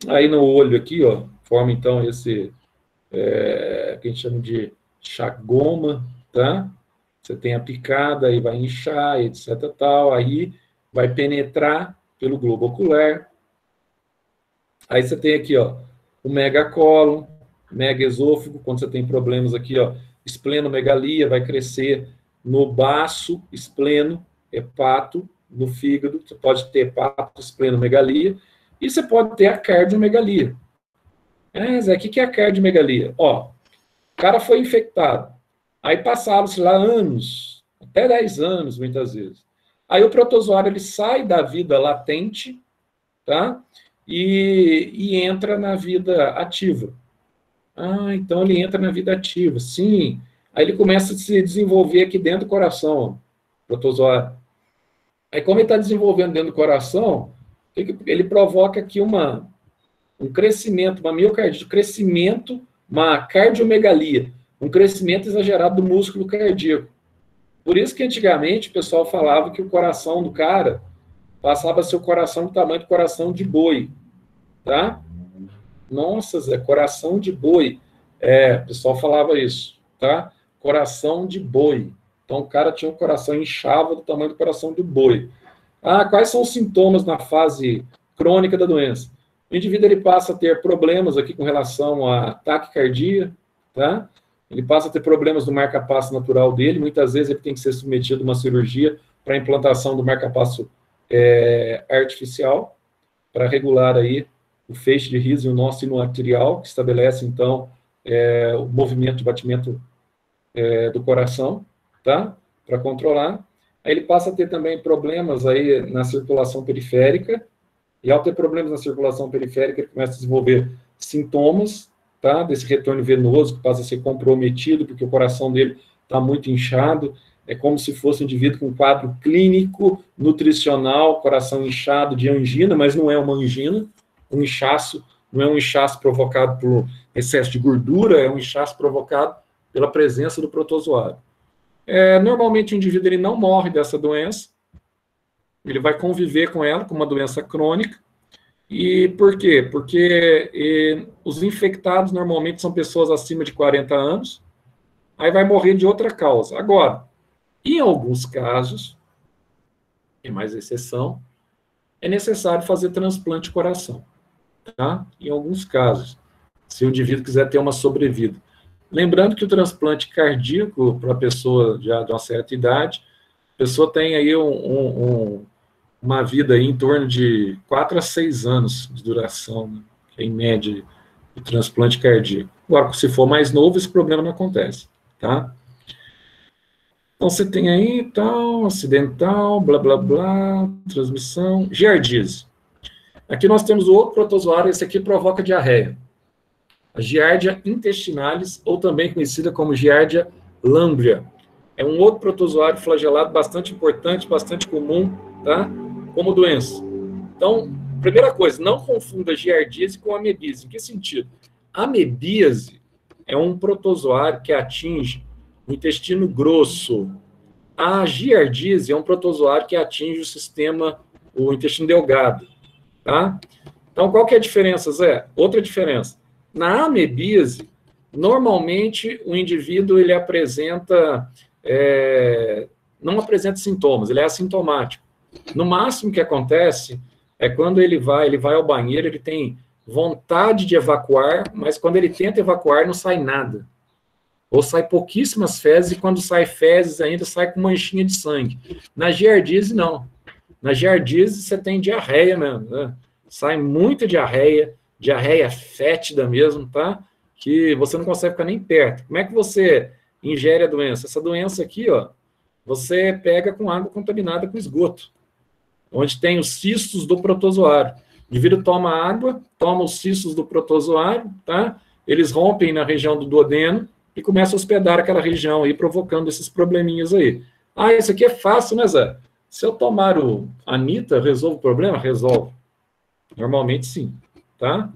Aí, no olho aqui, ó, forma, então, esse, que a gente chama de chagoma, tá? Você tem a picada, aí vai inchar, etc, tal, aí vai penetrar pelo globo ocular. Aí você tem aqui, ó, o megacólon, megaesôfago, quando você tem problemas aqui, ó, esplenomegalia, vai crescer no baço, espleno, hepato, no fígado, você pode ter hepato, esplenomegalia, e você pode ter a cardiomegalia. Zé, o que é a cardiomegalia? Ó, o cara foi infectado, aí passaram-se lá anos, até 10 anos, muitas vezes. Aí o protozoário, ele sai da vida latente, tá? E entra na vida ativa. Então ele entra na vida ativa, sim. Aí ele começa a se desenvolver aqui dentro do coração, ó, protozoário. Aí como ele está desenvolvendo dentro do coração, ele provoca aqui um crescimento, uma miocardite, uma cardiomegalia, um crescimento exagerado do músculo cardíaco. Por isso que antigamente o pessoal falava que o coração do cara passava a ser o coração do tamanho do coração de boi, tá? Nossa, Zé, coração de boi. O pessoal falava isso, tá? Coração de boi. Então, o cara tinha um coração inchado do tamanho do coração do boi. Quais são os sintomas na fase crônica da doença? O indivíduo, ele passa a ter problemas aqui com relação à taquicardia, tá? Ele passa a ter problemas no marca-passo natural dele. Muitas vezes ele tem que ser submetido a uma cirurgia para a implantação do marca-passo artificial, para regular aí o feixe de riso e o nó sinoarterial, que estabelece, então, o movimento de batimento do coração, tá? Para controlar. Aí ele passa a ter também problemas aí na circulação periférica, e ao ter problemas na circulação periférica, ele começa a desenvolver sintomas, tá? Desse retorno venoso, que passa a ser comprometido, porque o coração dele está muito inchado. É como se fosse um indivíduo com um quadro clínico, nutricional, coração inchado de angina, mas não é uma angina. Um inchaço não é um inchaço provocado por excesso de gordura, é um inchaço provocado pela presença do protozoário. Normalmente o indivíduo, ele não morre dessa doença, ele vai conviver com ela, com uma doença crônica. E por quê? Porque os infectados normalmente são pessoas acima de 40 anos, aí vai morrer de outra causa. Agora, em alguns casos, é mais exceção, é necessário fazer transplante de coração. Tá? Em alguns casos. se o indivíduo quiser ter uma sobrevida. Lembrando que o transplante cardíaco, para a pessoa já de uma certa idade, a pessoa tem aí uma vida aí em torno de 4 a 6 anos de duração, né, que é em média, de transplante cardíaco. Agora, se for mais novo, esse problema não acontece, tá? Então, você tem aí, tal, acidental, blá, blá, blá, transmissão, giardíase. Aqui nós temos o outro protozoário, esse aqui provoca diarreia. A Giardia intestinalis, ou também conhecida como Giardia lamblia. É um outro protozoário flagelado bastante importante, bastante comum, tá? Como doença. Então, primeira coisa, não confunda giardíase com amebíase. Em que sentido? A amebíase é um protozoário que atinge o intestino grosso. A giardíase é um protozoário que atinge o intestino delgado, tá? Então, qual que é a diferença, Zé? Outra diferença. Na amebíase, normalmente o indivíduo ele apresenta, não apresenta sintomas, ele é assintomático. No máximo que acontece é quando ele vai ao banheiro, ele tem vontade de evacuar, mas quando ele tenta evacuar não sai nada. Ou sai pouquíssimas fezes, e quando sai fezes ainda sai com manchinha de sangue. Na giardíase, não. Na giardíase você tem diarreia mesmo, né? Sai muita diarreia fétida mesmo, tá? Que você não consegue ficar nem perto. Como é que você ingere a doença? Essa doença aqui, ó, você pega com água contaminada com esgoto, onde tem os cistos do protozoário. O indivíduo toma água, toma os cistos do protozoário, tá? Eles rompem na região do duodeno e começam a hospedar aquela região aí, provocando esses probleminhas aí. Ah, isso aqui é fácil, né, Zé? Se eu tomar o Anita, resolve o problema? Resolve. Normalmente, sim. Tá?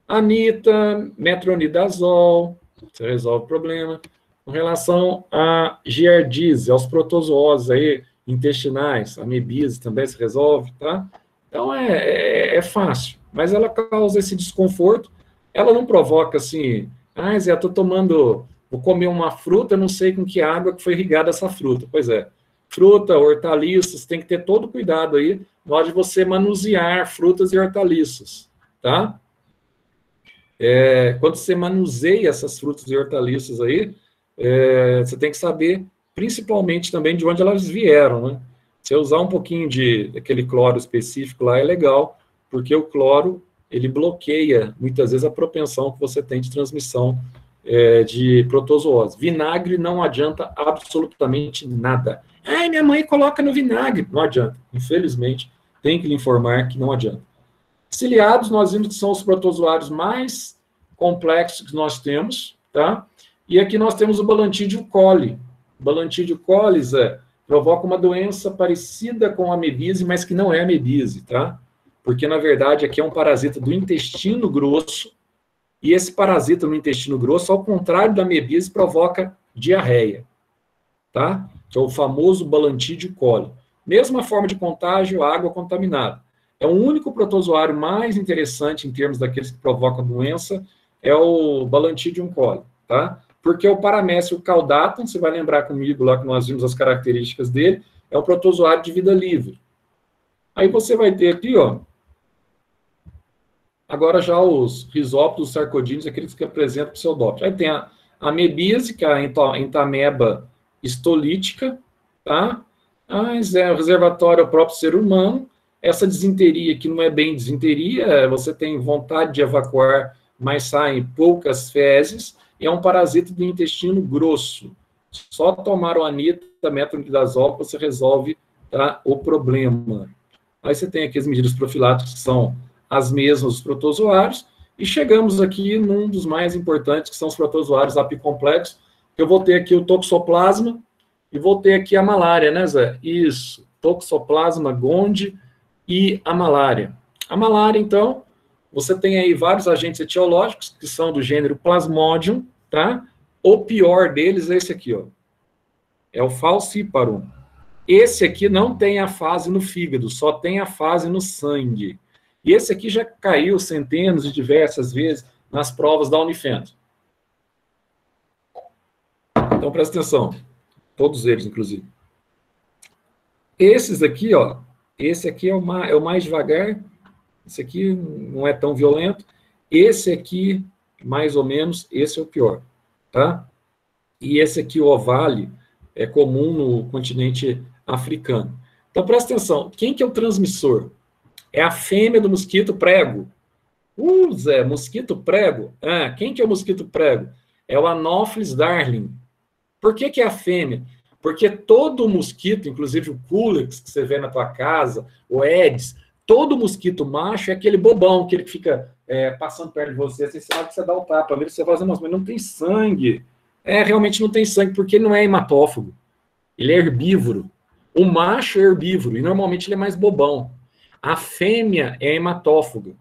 Anita, metronidazol, você resolve o problema. Com relação a giardíase, aos protozooses aí, intestinais, amebíase também se resolve, tá? Então, é fácil, mas ela causa esse desconforto, ela não provoca assim, Zé, eu tô tomando, vou comer uma fruta, não sei com que água que foi irrigada essa fruta. Pois é, fruta, hortaliças, tem que ter todo cuidado aí, na hora de você manusear frutas e hortaliças, tá? Quando você manuseia essas frutas e hortaliças aí, você tem que saber, principalmente também, de onde elas vieram, né? Se eu usar um pouquinho daquele cloro específico lá, é legal, porque o cloro, ele bloqueia, muitas vezes, a propensão que você tem de transmissão de protozoose. Vinagre não adianta absolutamente nada. Minha mãe coloca no vinagre. Não adianta. Infelizmente, tem que lhe informar que não adianta. Ciliados, nós vimos que são os protozoários mais complexos que nós temos, tá? E aqui nós temos o Balantidium coli. O Balantidium coli, provoca uma doença parecida com a amebíase, mas que não é amebíase, tá? Porque, na verdade, aqui é um parasita do intestino grosso, e esse parasita no intestino grosso, ao contrário da amebíase, provoca diarreia, tá? Que é o famoso Balantidium coli. Mesma forma de contágio, água contaminada. É o único protozoário mais interessante em termos daqueles que provocam doença, é o Balantidium coli, tá? Porque o Paramecium caudatum, você vai lembrar comigo lá que nós vimos as características dele, é um protozoário de vida livre. Aí você vai ter aqui, ó, agora já os risópodos, sarcodíneos, aqueles que apresentam pseudóptero. Aí tem a amebíase, que é a entameba histolítica, tá? O reservatório é o próprio ser humano. Essa disenteria, que não é bem disenteria, você tem vontade de evacuar, mas saem poucas fezes, e é um parasita do intestino grosso. Só tomar o Anita, metronidazol, você resolve, tá, o problema. Aí você tem aqui as medidas profiláticas, que são as mesmas dos protozoários, e chegamos aqui num dos mais importantes, que são os protozoários apicomplexos. Eu vou ter aqui o toxoplasma, e vou ter aqui a malária, né, Zé? Isso, toxoplasma gondii e a malária. A malária, então, você tem aí vários agentes etiológicos, que são do gênero Plasmodium, tá? O pior deles é esse aqui, ó. É o Falciparum. Esse aqui não tem a fase no fígado, só tem a fase no sangue. E esse aqui já caiu centenas de diversas vezes nas provas da Unifenas. Então, presta atenção. Todos eles, inclusive. Esses aqui, ó. Esse aqui é o mais devagar. Esse aqui não é tão violento. Esse aqui mais ou menos, esse é o pior, tá? E esse aqui, o ovale, é comum no continente africano. Então, presta atenção, quem que é o transmissor? É a fêmea do mosquito prego. Zé, mosquito prego? Ah, quem que é o mosquito prego? É o Anopheles darling. Por que que é a fêmea? Porque todo mosquito, inclusive o Culex, que você vê na tua casa, o Aedes, todo mosquito macho é aquele bobão, aquele que fica passando perto de você, assim, você dá o tapa, você fala assim, nossa, mas não tem sangue. Realmente não tem sangue, porque ele não é hematófago. Ele é herbívoro. O macho é herbívoro, e normalmente ele é mais bobão. A fêmea é hematófaga,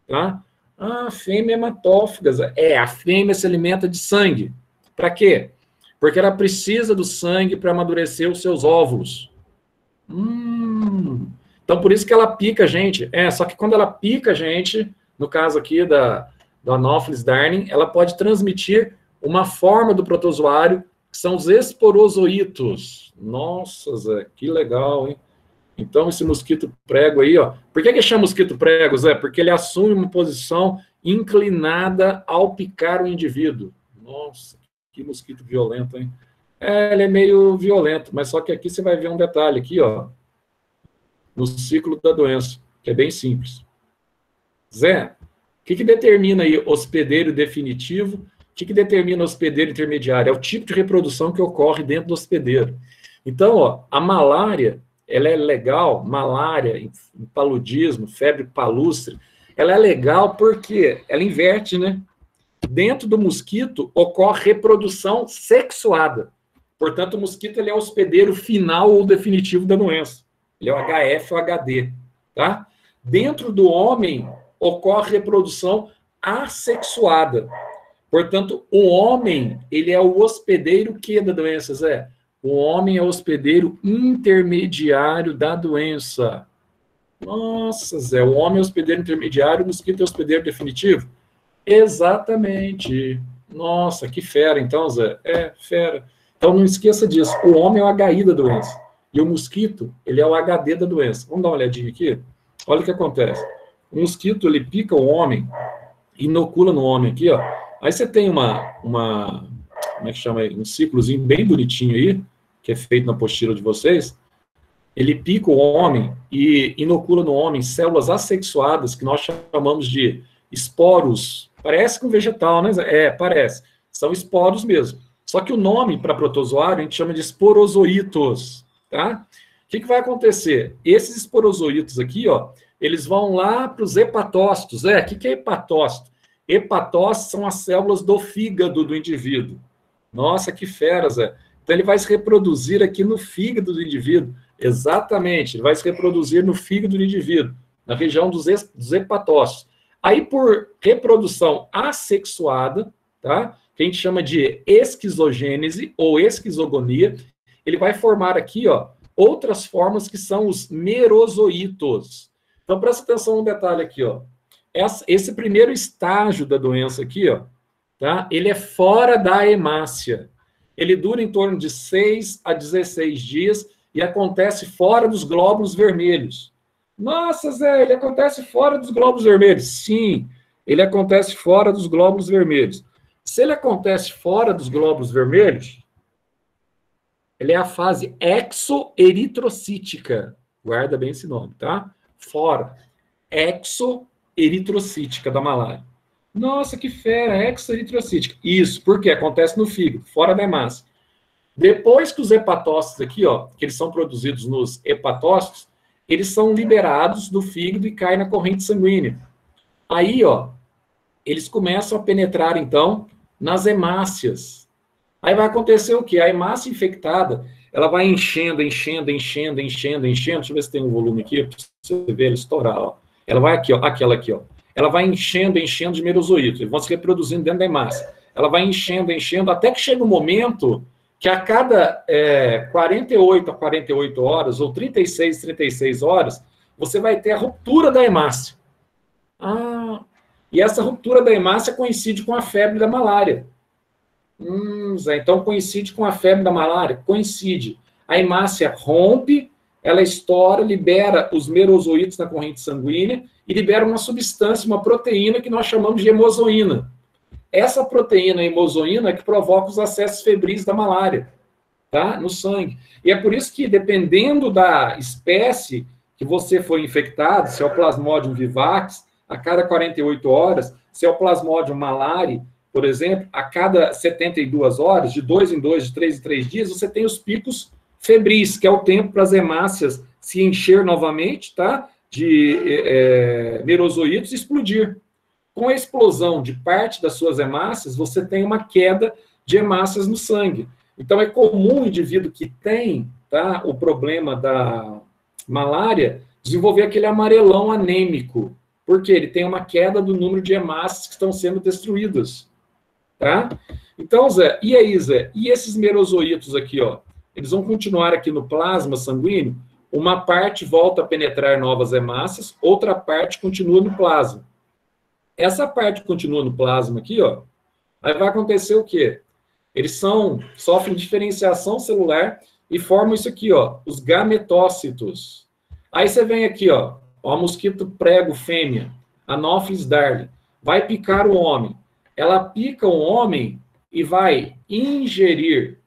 tá? A fêmea é hematófaga. A fêmea se alimenta de sangue. Para quê? Porque ela precisa do sangue para amadurecer os seus óvulos. Então, por isso que ela pica a gente. Só que quando ela pica a gente, no caso aqui do Anopheles darling, ela pode transmitir uma forma do protozoário, que são os esporozoitos. Nossa, Zé, que legal, hein? Então, esse mosquito prego aí, ó. Por que chama mosquito prego, Zé? Porque ele assume uma posição inclinada ao picar o indivíduo. Nossa, que mosquito violento, hein? Ele é meio violento, mas só que aqui você vai ver um detalhe aqui, ó. No ciclo da doença, que é bem simples. Zé, o que determina aí hospedeiro definitivo? O que determina hospedeiro intermediário? É o tipo de reprodução que ocorre dentro do hospedeiro. Então, ó, a malária, ela é legal, malária, paludismo, febre palustre, ela é legal porque ela inverte, né? Dentro do mosquito ocorre reprodução sexuada. Portanto, o mosquito ele é o hospedeiro final ou definitivo da doença. Ele é o HF ou HD, tá? Dentro do homem ocorre reprodução assexuada. Portanto, o homem, ele é o hospedeiro que da doença, Zé? O homem é o hospedeiro intermediário da doença. Nossa, Zé, o homem é o hospedeiro intermediário, o mosquito é o hospedeiro definitivo? Exatamente. Nossa, que fera, então, Zé. Fera. Então, não esqueça disso. O homem é o HI da doença. E o mosquito, ele é o HD da doença. Vamos dar uma olhadinha aqui? Olha o que acontece. O mosquito, ele pica o homem, inocula no homem aqui, ó. Aí você tem como é que chama aí? Um ciclozinho bem bonitinho aí, que é feito na apostila de vocês. Ele pica o homem e inocula no homem células assexuadas, que nós chamamos de esporos. Parece com vegetal, né? Parece. São esporos mesmo. Só que o nome para protozoário a gente chama de esporozoitos, tá? O que vai acontecer? Esses esporozoitos aqui, ó, eles vão lá para os hepatócitos. O que é hepatócito? Hepatócitos são as células do fígado do indivíduo. Nossa, que fera, Zé. Então, ele vai se reproduzir aqui no fígado do indivíduo. Exatamente, ele vai se reproduzir no fígado do indivíduo, na região dos hepatócitos. Aí, por reprodução assexuada, tá? Que a gente chama de esquizogênese ou esquizogonia, ele vai formar aqui, ó, outras formas que são os merozoitos. Então, presta atenção no detalhe aqui, ó. Esse primeiro estágio da doença aqui, ó, tá? Ele é fora da hemácia. Ele dura em torno de 6 a 16 dias e acontece fora dos glóbulos vermelhos. Nossa, Zé, ele acontece fora dos glóbulos vermelhos. Sim, ele acontece fora dos glóbulos vermelhos. Se ele acontece fora dos glóbulos vermelhos, ele é a fase exoeritrocítica. Guarda bem esse nome, tá? Fora. Exoeritrocítica da malária. Nossa, que fera, exoeritrocítica. Isso, porque acontece no fígado, fora da hemácia. Depois que os hepatócitos aqui, ó, que eles são produzidos nos hepatócitos, eles são liberados do fígado e caem na corrente sanguínea. Aí, ó, eles começam a penetrar, então, nas hemácias. Aí vai acontecer o quê? A hemácia infectada, ela vai enchendo. Deixa eu ver se tem um volume aqui, para você ver ela estourar, ó. Ela vai aqui, ó, aquela aqui, ó. Ela vai enchendo de merozoitos, eles vão se reproduzindo dentro da hemácia. Ela vai enchendo, até que chega um momento que a cada 48 a 48 horas, ou 36 horas, você vai ter a ruptura da hemácia. E essa ruptura da hemácia coincide com a febre da malária. Zé, então coincide com a febre da malária? Coincide. A hemácia rompe, ela estoura, libera os merozoitos na corrente sanguínea e libera uma substância, uma proteína que nós chamamos de hemozoína. essa proteína hemozoína é que provoca os acessos febris da malária, tá? No sangue. E é por isso que, dependendo da espécie que você foi infectado, se é o Plasmodium vivax, a cada 48 horas, se é o Plasmodium malari, por exemplo, a cada 72 horas, de 2 em 2, de 3 em 3 dias, você tem os picos febris, que é o tempo para as hemácias se encher novamente, tá? De merozoítos e explodir. Com a explosão de parte das suas hemácias, você tem uma queda de hemácias no sangue. Então, é comum o indivíduo que tem, tá, o problema da malária desenvolver aquele amarelão anêmico, porque ele tem uma queda do número de hemácias que estão sendo destruídas. Tá? Então, Zé, e aí, Zé? E esses merozoítos aqui, ó? Eles vão continuar aqui no plasma sanguíneo, uma parte volta a penetrar novas hemácias, outra parte continua no plasma. Essa parte que continua no plasma aqui, ó, aí vai acontecer o quê? Eles sofrem diferenciação celular e formam isso aqui, ó, os gametócitos. Aí você vem aqui, ó, o mosquito prego fêmea, Anopheles darling, vai picar o homem. Ela pica o homem e vai ingerir.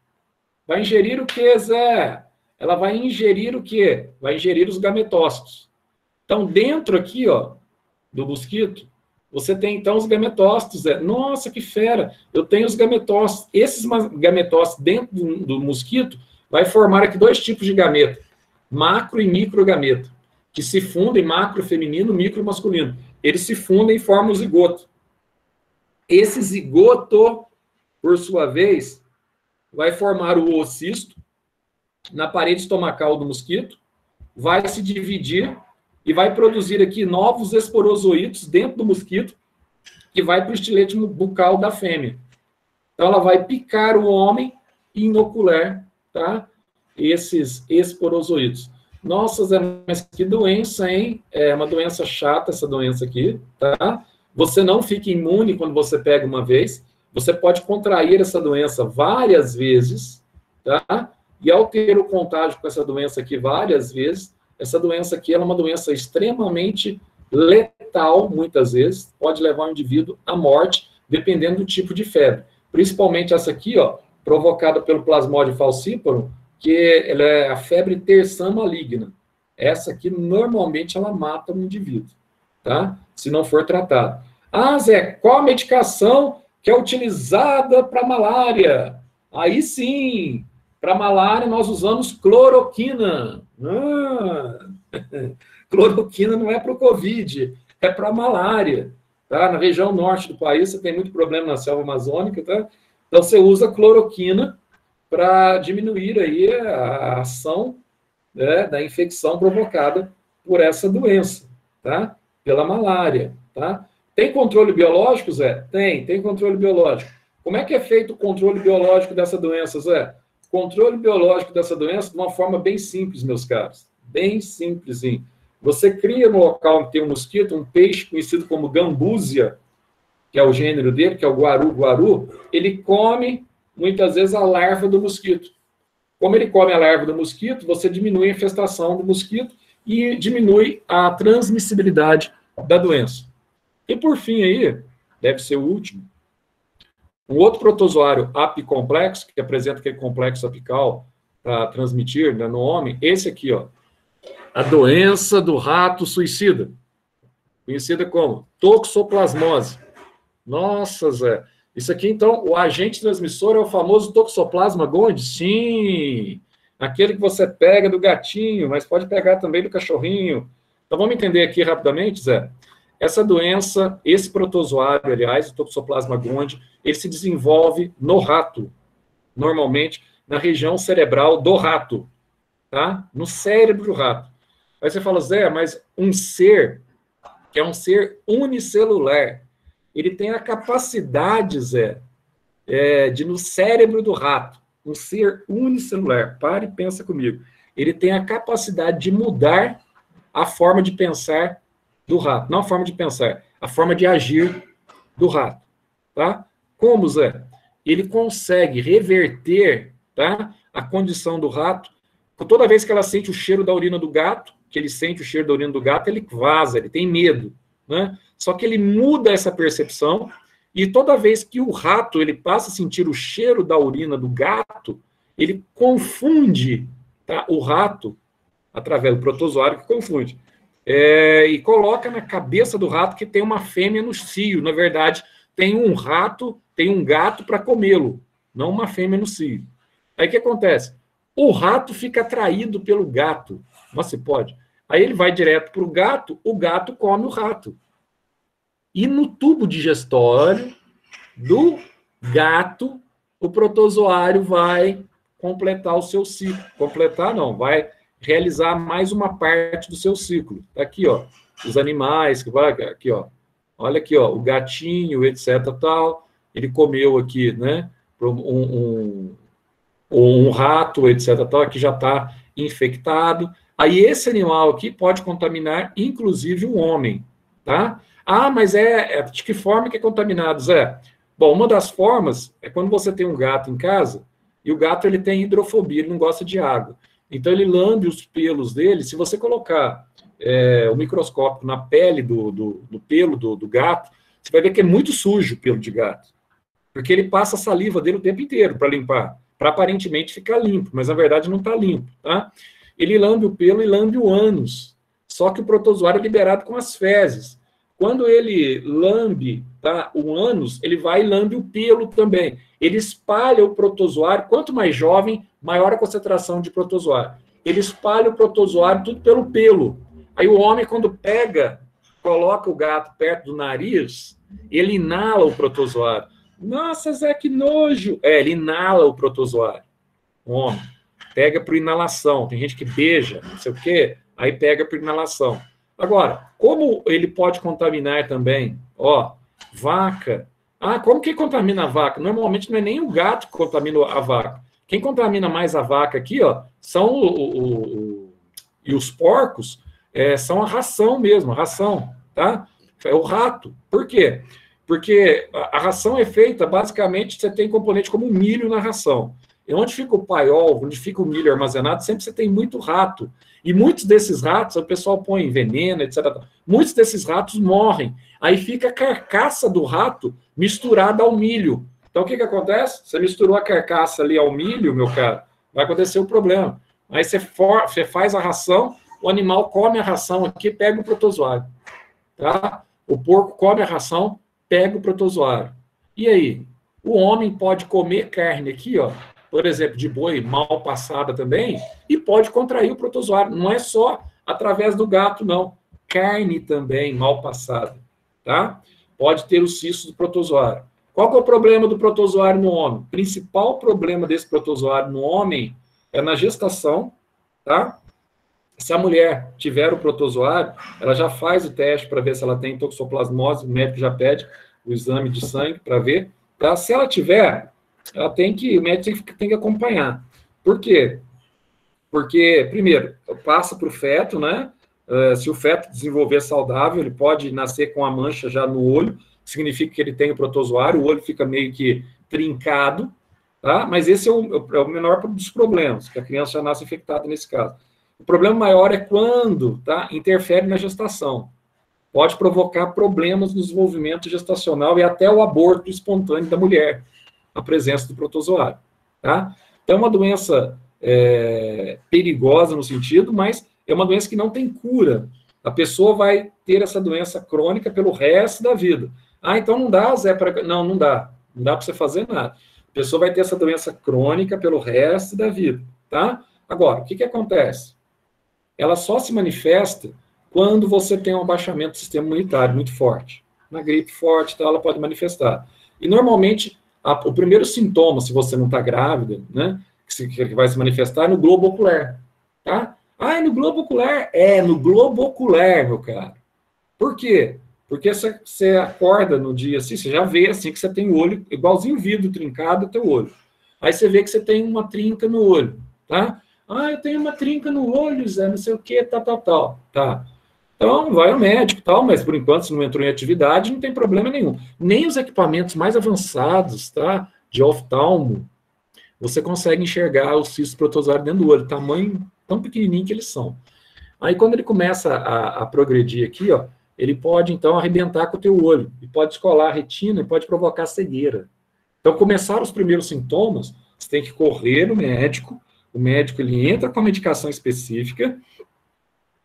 Vai ingerir o que, Zé? Ela vai ingerir o quê? Vai ingerir os gametócitos. Então, dentro aqui, ó, do mosquito, você tem, então, os gametócitos, Zé. Nossa, que fera! Eu tenho os gametócitos. Esses gametócitos dentro do mosquito vai formar aqui 2 tipos de gameta. Macro e microgameta, que se fundem, macro feminino, micro masculino. Eles se fundem e formam o zigoto. Esse zigoto, por sua vez, vai formar o oocisto na parede estomacal do mosquito, vai se dividir e vai produzir aqui novos esporozoítos dentro do mosquito, que vai para o estilete bucal da fêmea. Então, ela vai picar o homem e inocular, tá, esses esporozoítos. Nossa, Zé, mas que doença, hein? É uma doença chata essa doença aqui, tá? Você não fica imune quando você pega uma vez, você pode contrair essa doença várias vezes, tá? E ao ter o contágio com essa doença aqui várias vezes, essa doença aqui ela é uma doença extremamente letal, muitas vezes, pode levar o indivíduo à morte, dependendo do tipo de febre. Principalmente essa aqui, ó, provocada pelo Plasmodium falciparum, que ela é a febre terçã maligna. Essa aqui, normalmente, ela mata o indivíduo, tá? Se não for tratado. Ah, Zé, qual a medicação que é utilizada para malária? Aí sim, para malária nós usamos cloroquina. Cloroquina não é para o Covid, é para malária. Tá? Na região norte do país, você tem muito problema na selva amazônica, tá? Então você usa cloroquina para diminuir aí a ação, né, da infecção provocada por essa doença, tá? Pela malária, tá? Tem controle biológico, Zé? Tem controle biológico. Como é que é feito o controle biológico dessa doença, Zé? Controle biológico dessa doença de uma forma bem simples, meus caros. Bem simplesinho. Você cria no local onde tem um mosquito, um peixe conhecido como gambúzia, que é o gênero dele, que é o guaru, ele come, muitas vezes, a larva do mosquito. Como ele come a larva do mosquito, você diminui a infestação do mosquito e diminui a transmissibilidade da doença. E, por fim, aí, deve ser o último, um outro protozoário apicomplexo, que apresenta aquele complexo apical para transmitir, né, no homem, esse aqui, ó, a doença do rato suicida, conhecida como toxoplasmose. Nossa, Zé, isso aqui, então, o agente transmissor é o famoso Toxoplasma gondii? Sim, aquele que você pega do gatinho, mas pode pegar também do cachorrinho. Então, vamos entender aqui rapidamente, Zé. Essa doença, esse protozoário, aliás, o Toxoplasma gondii, ele se desenvolve no rato, normalmente na região cerebral do rato, tá? No cérebro do rato. Aí você fala, Zé, mas um ser, que é um ser unicelular, ele tem a capacidade, Zé, de no cérebro do rato, um ser unicelular, pare e pensa comigo, ele tem a capacidade de mudar a forma de pensar do rato, não a forma de pensar, a forma de agir do rato, tá? Como, Zé? Ele consegue reverter, tá, a condição do rato, toda vez que ela sente o cheiro da urina do gato, que ele sente o cheiro da urina do gato, ele vaza, ele tem medo, né? Só que ele muda essa percepção E toda vez que o rato ele passa a sentir o cheiro da urina do gato, ele confunde, tá, o rato, através do protozoário que confunde, e coloca na cabeça do rato que tem uma fêmea no cio. Na verdade, tem um gato para comê-lo, não uma fêmea no cio. Aí o que acontece? O rato fica atraído pelo gato. Nossa, se pode. Aí ele vai direto para o gato come o rato. E no tubo digestório do gato, o protozoário vai completar o seu ciclo. Completar não, vai realizar mais uma parte do seu ciclo. Tá aqui, ó, os animais, que vai aqui, ó. Olha aqui, ó, o gatinho, etc, tal. Ele comeu aqui, né, um rato, etc, tal, que já está infectado. Aí esse animal aqui pode contaminar, inclusive, o homem, tá? Ah, mas de que forma que é contaminado, Zé? Bom, uma das formas é quando você tem um gato em casa e o gato ele tem hidrofobia, ele não gosta de água. Então ele lambe os pelos dele. Se você colocar o microscópio na pele do pelo do gato, você vai ver que é muito sujo o pelo de gato. Porque ele passa a saliva dele o tempo inteiro para limpar, para aparentemente ficar limpo, mas na verdade não está limpo, tá? Ele lambe o pelo e lambe o ânus. Só que o protozoário é liberado com as fezes. Quando ele lambe, tá, o ânus, ele vai e lambe o pelo também. Ele espalha o protozoário. Quanto mais jovem, maior a concentração de protozoário. Ele espalha o protozoário tudo pelo pelo. Aí o homem, quando coloca o gato perto do nariz, ele inala o protozoário. Nossa, Zé, que nojo! Ele inala o protozoário. O homem pega por inalação. Tem gente que beija, não sei o quê, aí pega por inalação. Agora, como ele pode contaminar também, ó, vaca. Ah, como que contamina a vaca? Normalmente não é nem o gato que contamina a vaca. Quem contamina mais a vaca aqui, ó, são e os porcos, são a ração mesmo, a ração, tá? É o rato. Por quê? Porque a ração é feita, basicamente, você tem componente como milho na ração. E onde fica o paiol, onde fica o milho armazenado, sempre você tem muito rato. E muitos desses ratos, o pessoal põe veneno, etc. Muitos desses ratos morrem. Aí fica a carcaça do rato misturada ao milho. Então, o que acontece? Você misturou a carcaça ali ao milho, meu caro, vai acontecer o problema. Aí você faz a ração, o animal come a ração aqui, pega o protozoário. Tá? O porco come a ração, pega o protozoário. E aí? O homem pode comer carne aqui, ó, por exemplo, de boi mal passada também, e pode contrair o protozoário. Não é só através do gato, não. Carne também mal passada, tá? Pode ter o cisto do protozoário. Qual que é o problema do protozoário no homem? O principal problema desse protozoário no homem é na gestação, tá? Se a mulher tiver o protozoário, ela já faz o teste para ver se ela tem toxoplasmose, o médico já pede o exame de sangue para ver, tá? Se ela tiver, o médico tem que acompanhar. Por quê? Porque, primeiro, passa para o feto, né? Se o feto desenvolver saudável, ele pode nascer com a mancha já no olho, significa que ele tem o protozoário, o olho fica meio que trincado, tá? Mas esse é o menor dos problemas, que a criança já nasce infectada nesse caso. O problema maior é quando, tá, interfere na gestação. Pode provocar problemas no desenvolvimento gestacional e até o aborto espontâneo da mulher, a presença do protozoário, tá? Então, é uma doença perigosa no sentido, mas é uma doença que não tem cura. A pessoa vai ter essa doença crônica pelo resto da vida. Ah, então não dá, Zé, para... Não dá. Não dá para você fazer nada. A pessoa vai ter essa doença crônica pelo resto da vida, tá? Agora, o que acontece? Ela só se manifesta quando você tem um abaixamento do sistema imunitário muito forte. Na gripe forte, tá, ela pode manifestar. E, normalmente, o primeiro sintoma, se você não está grávida, né, que vai se manifestar é no globo ocular, tá? Ah, é no globo ocular? É, no globo ocular, meu cara. Por quê? Porque você acorda no dia assim, você já vê assim que você tem o olho, igualzinho o vidro trincado do teu olho. Aí você vê que você tem uma trinca no olho, tá? Ah, eu tenho uma trinca no olho, Zé, não sei o que, tal. Tá. Então, vai ao médico, tal, mas por enquanto, se não entrou em atividade, não tem problema nenhum. Nem os equipamentos mais avançados, tá? De oftalmo, você consegue enxergar os cistos protozoários dentro do olho, tamanho tão pequenininho que eles são. Aí, quando ele começa a progredir aqui, ó, ele pode, então, arrebentar com o teu olho, e pode descolar a retina, e pode provocar cegueira. Então, começaram os primeiros sintomas, você tem que correr no médico, o médico ele entra com a medicação específica,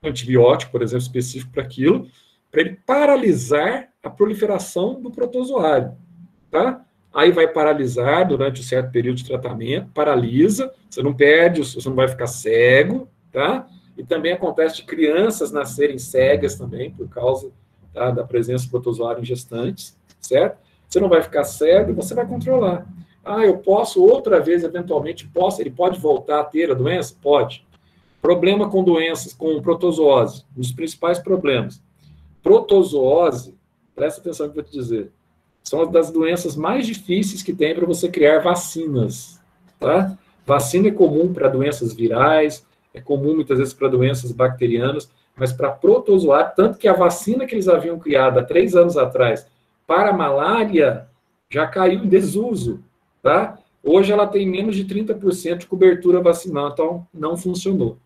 antibiótico, por exemplo, específico para aquilo, para ele paralisar a proliferação do protozoário, tá? Aí vai paralisar durante um certo período de tratamento, paralisa, você não perde, você não vai ficar cego, tá? E também acontece de crianças nascerem cegas também, por causa, tá, da presença do protozoário em gestantes, certo? Você não vai ficar cego e você vai controlar. Ah, eu posso outra vez, eventualmente, ele pode voltar a ter a doença? Pode. Problema com doenças, com protozoose, um dos principais problemas. Protozoose, presta atenção no que eu vou te dizer, são uma das doenças mais difíceis que tem para você criar vacinas, tá? Vacina é comum para doenças virais, é comum muitas vezes para doenças bacterianas, mas para protozoário, tanto que a vacina que eles haviam criado há 3 anos atrás para a malária já caiu em desuso, tá? Hoje ela tem menos de 30% de cobertura vacinal, então não funcionou,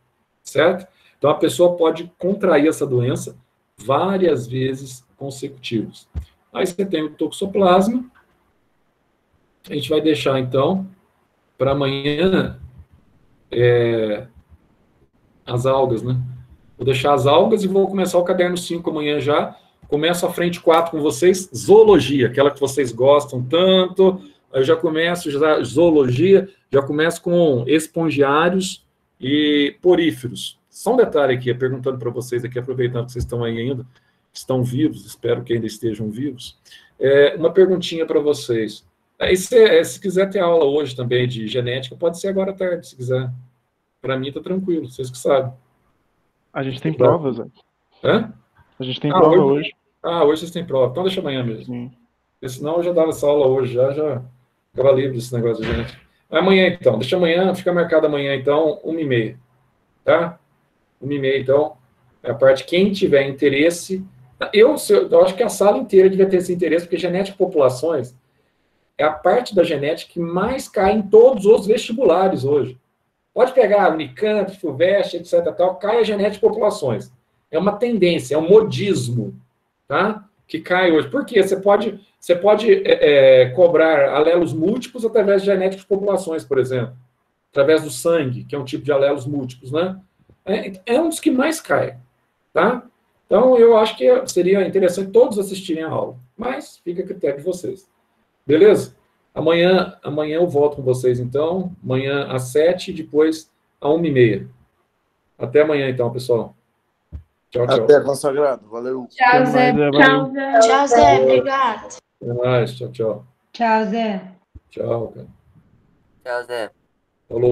certo? Então a pessoa pode contrair essa doença várias vezes consecutivas. Aí você tem o toxoplasma, a gente vai deixar então para amanhã as algas, né? Vou deixar as algas e vou começar o caderno 5 amanhã já. Começo a frente 4 com vocês, zoologia, aquela que vocês gostam tanto. Eu já começo zoologia, já começo com espongiários e poríferos. Só um detalhe aqui, perguntando para vocês aqui, aproveitando que vocês estão aí ainda, estão vivos, espero que ainda estejam vivos. Uma perguntinha para vocês. Se quiser ter aula hoje também de genética, pode ser agora à tarde, se quiser. Para mim, tá tranquilo, vocês que sabem. A gente tem prova, Zé. Hã? A gente tem prova hoje. Hoje vocês têm prova. Então deixa amanhã mesmo. Sim. Porque senão eu já dava essa aula hoje, já ficava livre desse negócio de gente. Amanhã, então. Deixa amanhã, fica marcado amanhã, então, 1h30. Tá? 1h30, então. É a parte, quem tiver interesse... Eu acho que a sala inteira devia ter esse interesse, porque genética de populações é a parte da genética que mais cai em todos os vestibulares hoje. Pode pegar Unicamp, FUVEST, etc. Tal, cai a genética de populações. É uma tendência, é um modismo, tá? Que cai hoje. Por quê? Você pode cobrar alelos múltiplos através de genética de populações, por exemplo. Através do sangue, que é um tipo de alelos múltiplos, né? É um dos que mais cai, tá? Então, eu acho que seria interessante todos assistirem a aula. Mas fica a critério de vocês. Beleza? Amanhã eu volto com vocês, então. Amanhã às 7h, depois às 1h30. Até amanhã, então, pessoal. Tchau, tchau. Até, consagrado. Valeu. Tchau, Zé. Tchau, Zé. Tchau, Zé. Obrigado. Até mais. Tchau, tchau. Tchau, Zé. Tchau, cara. Tchau, Zé.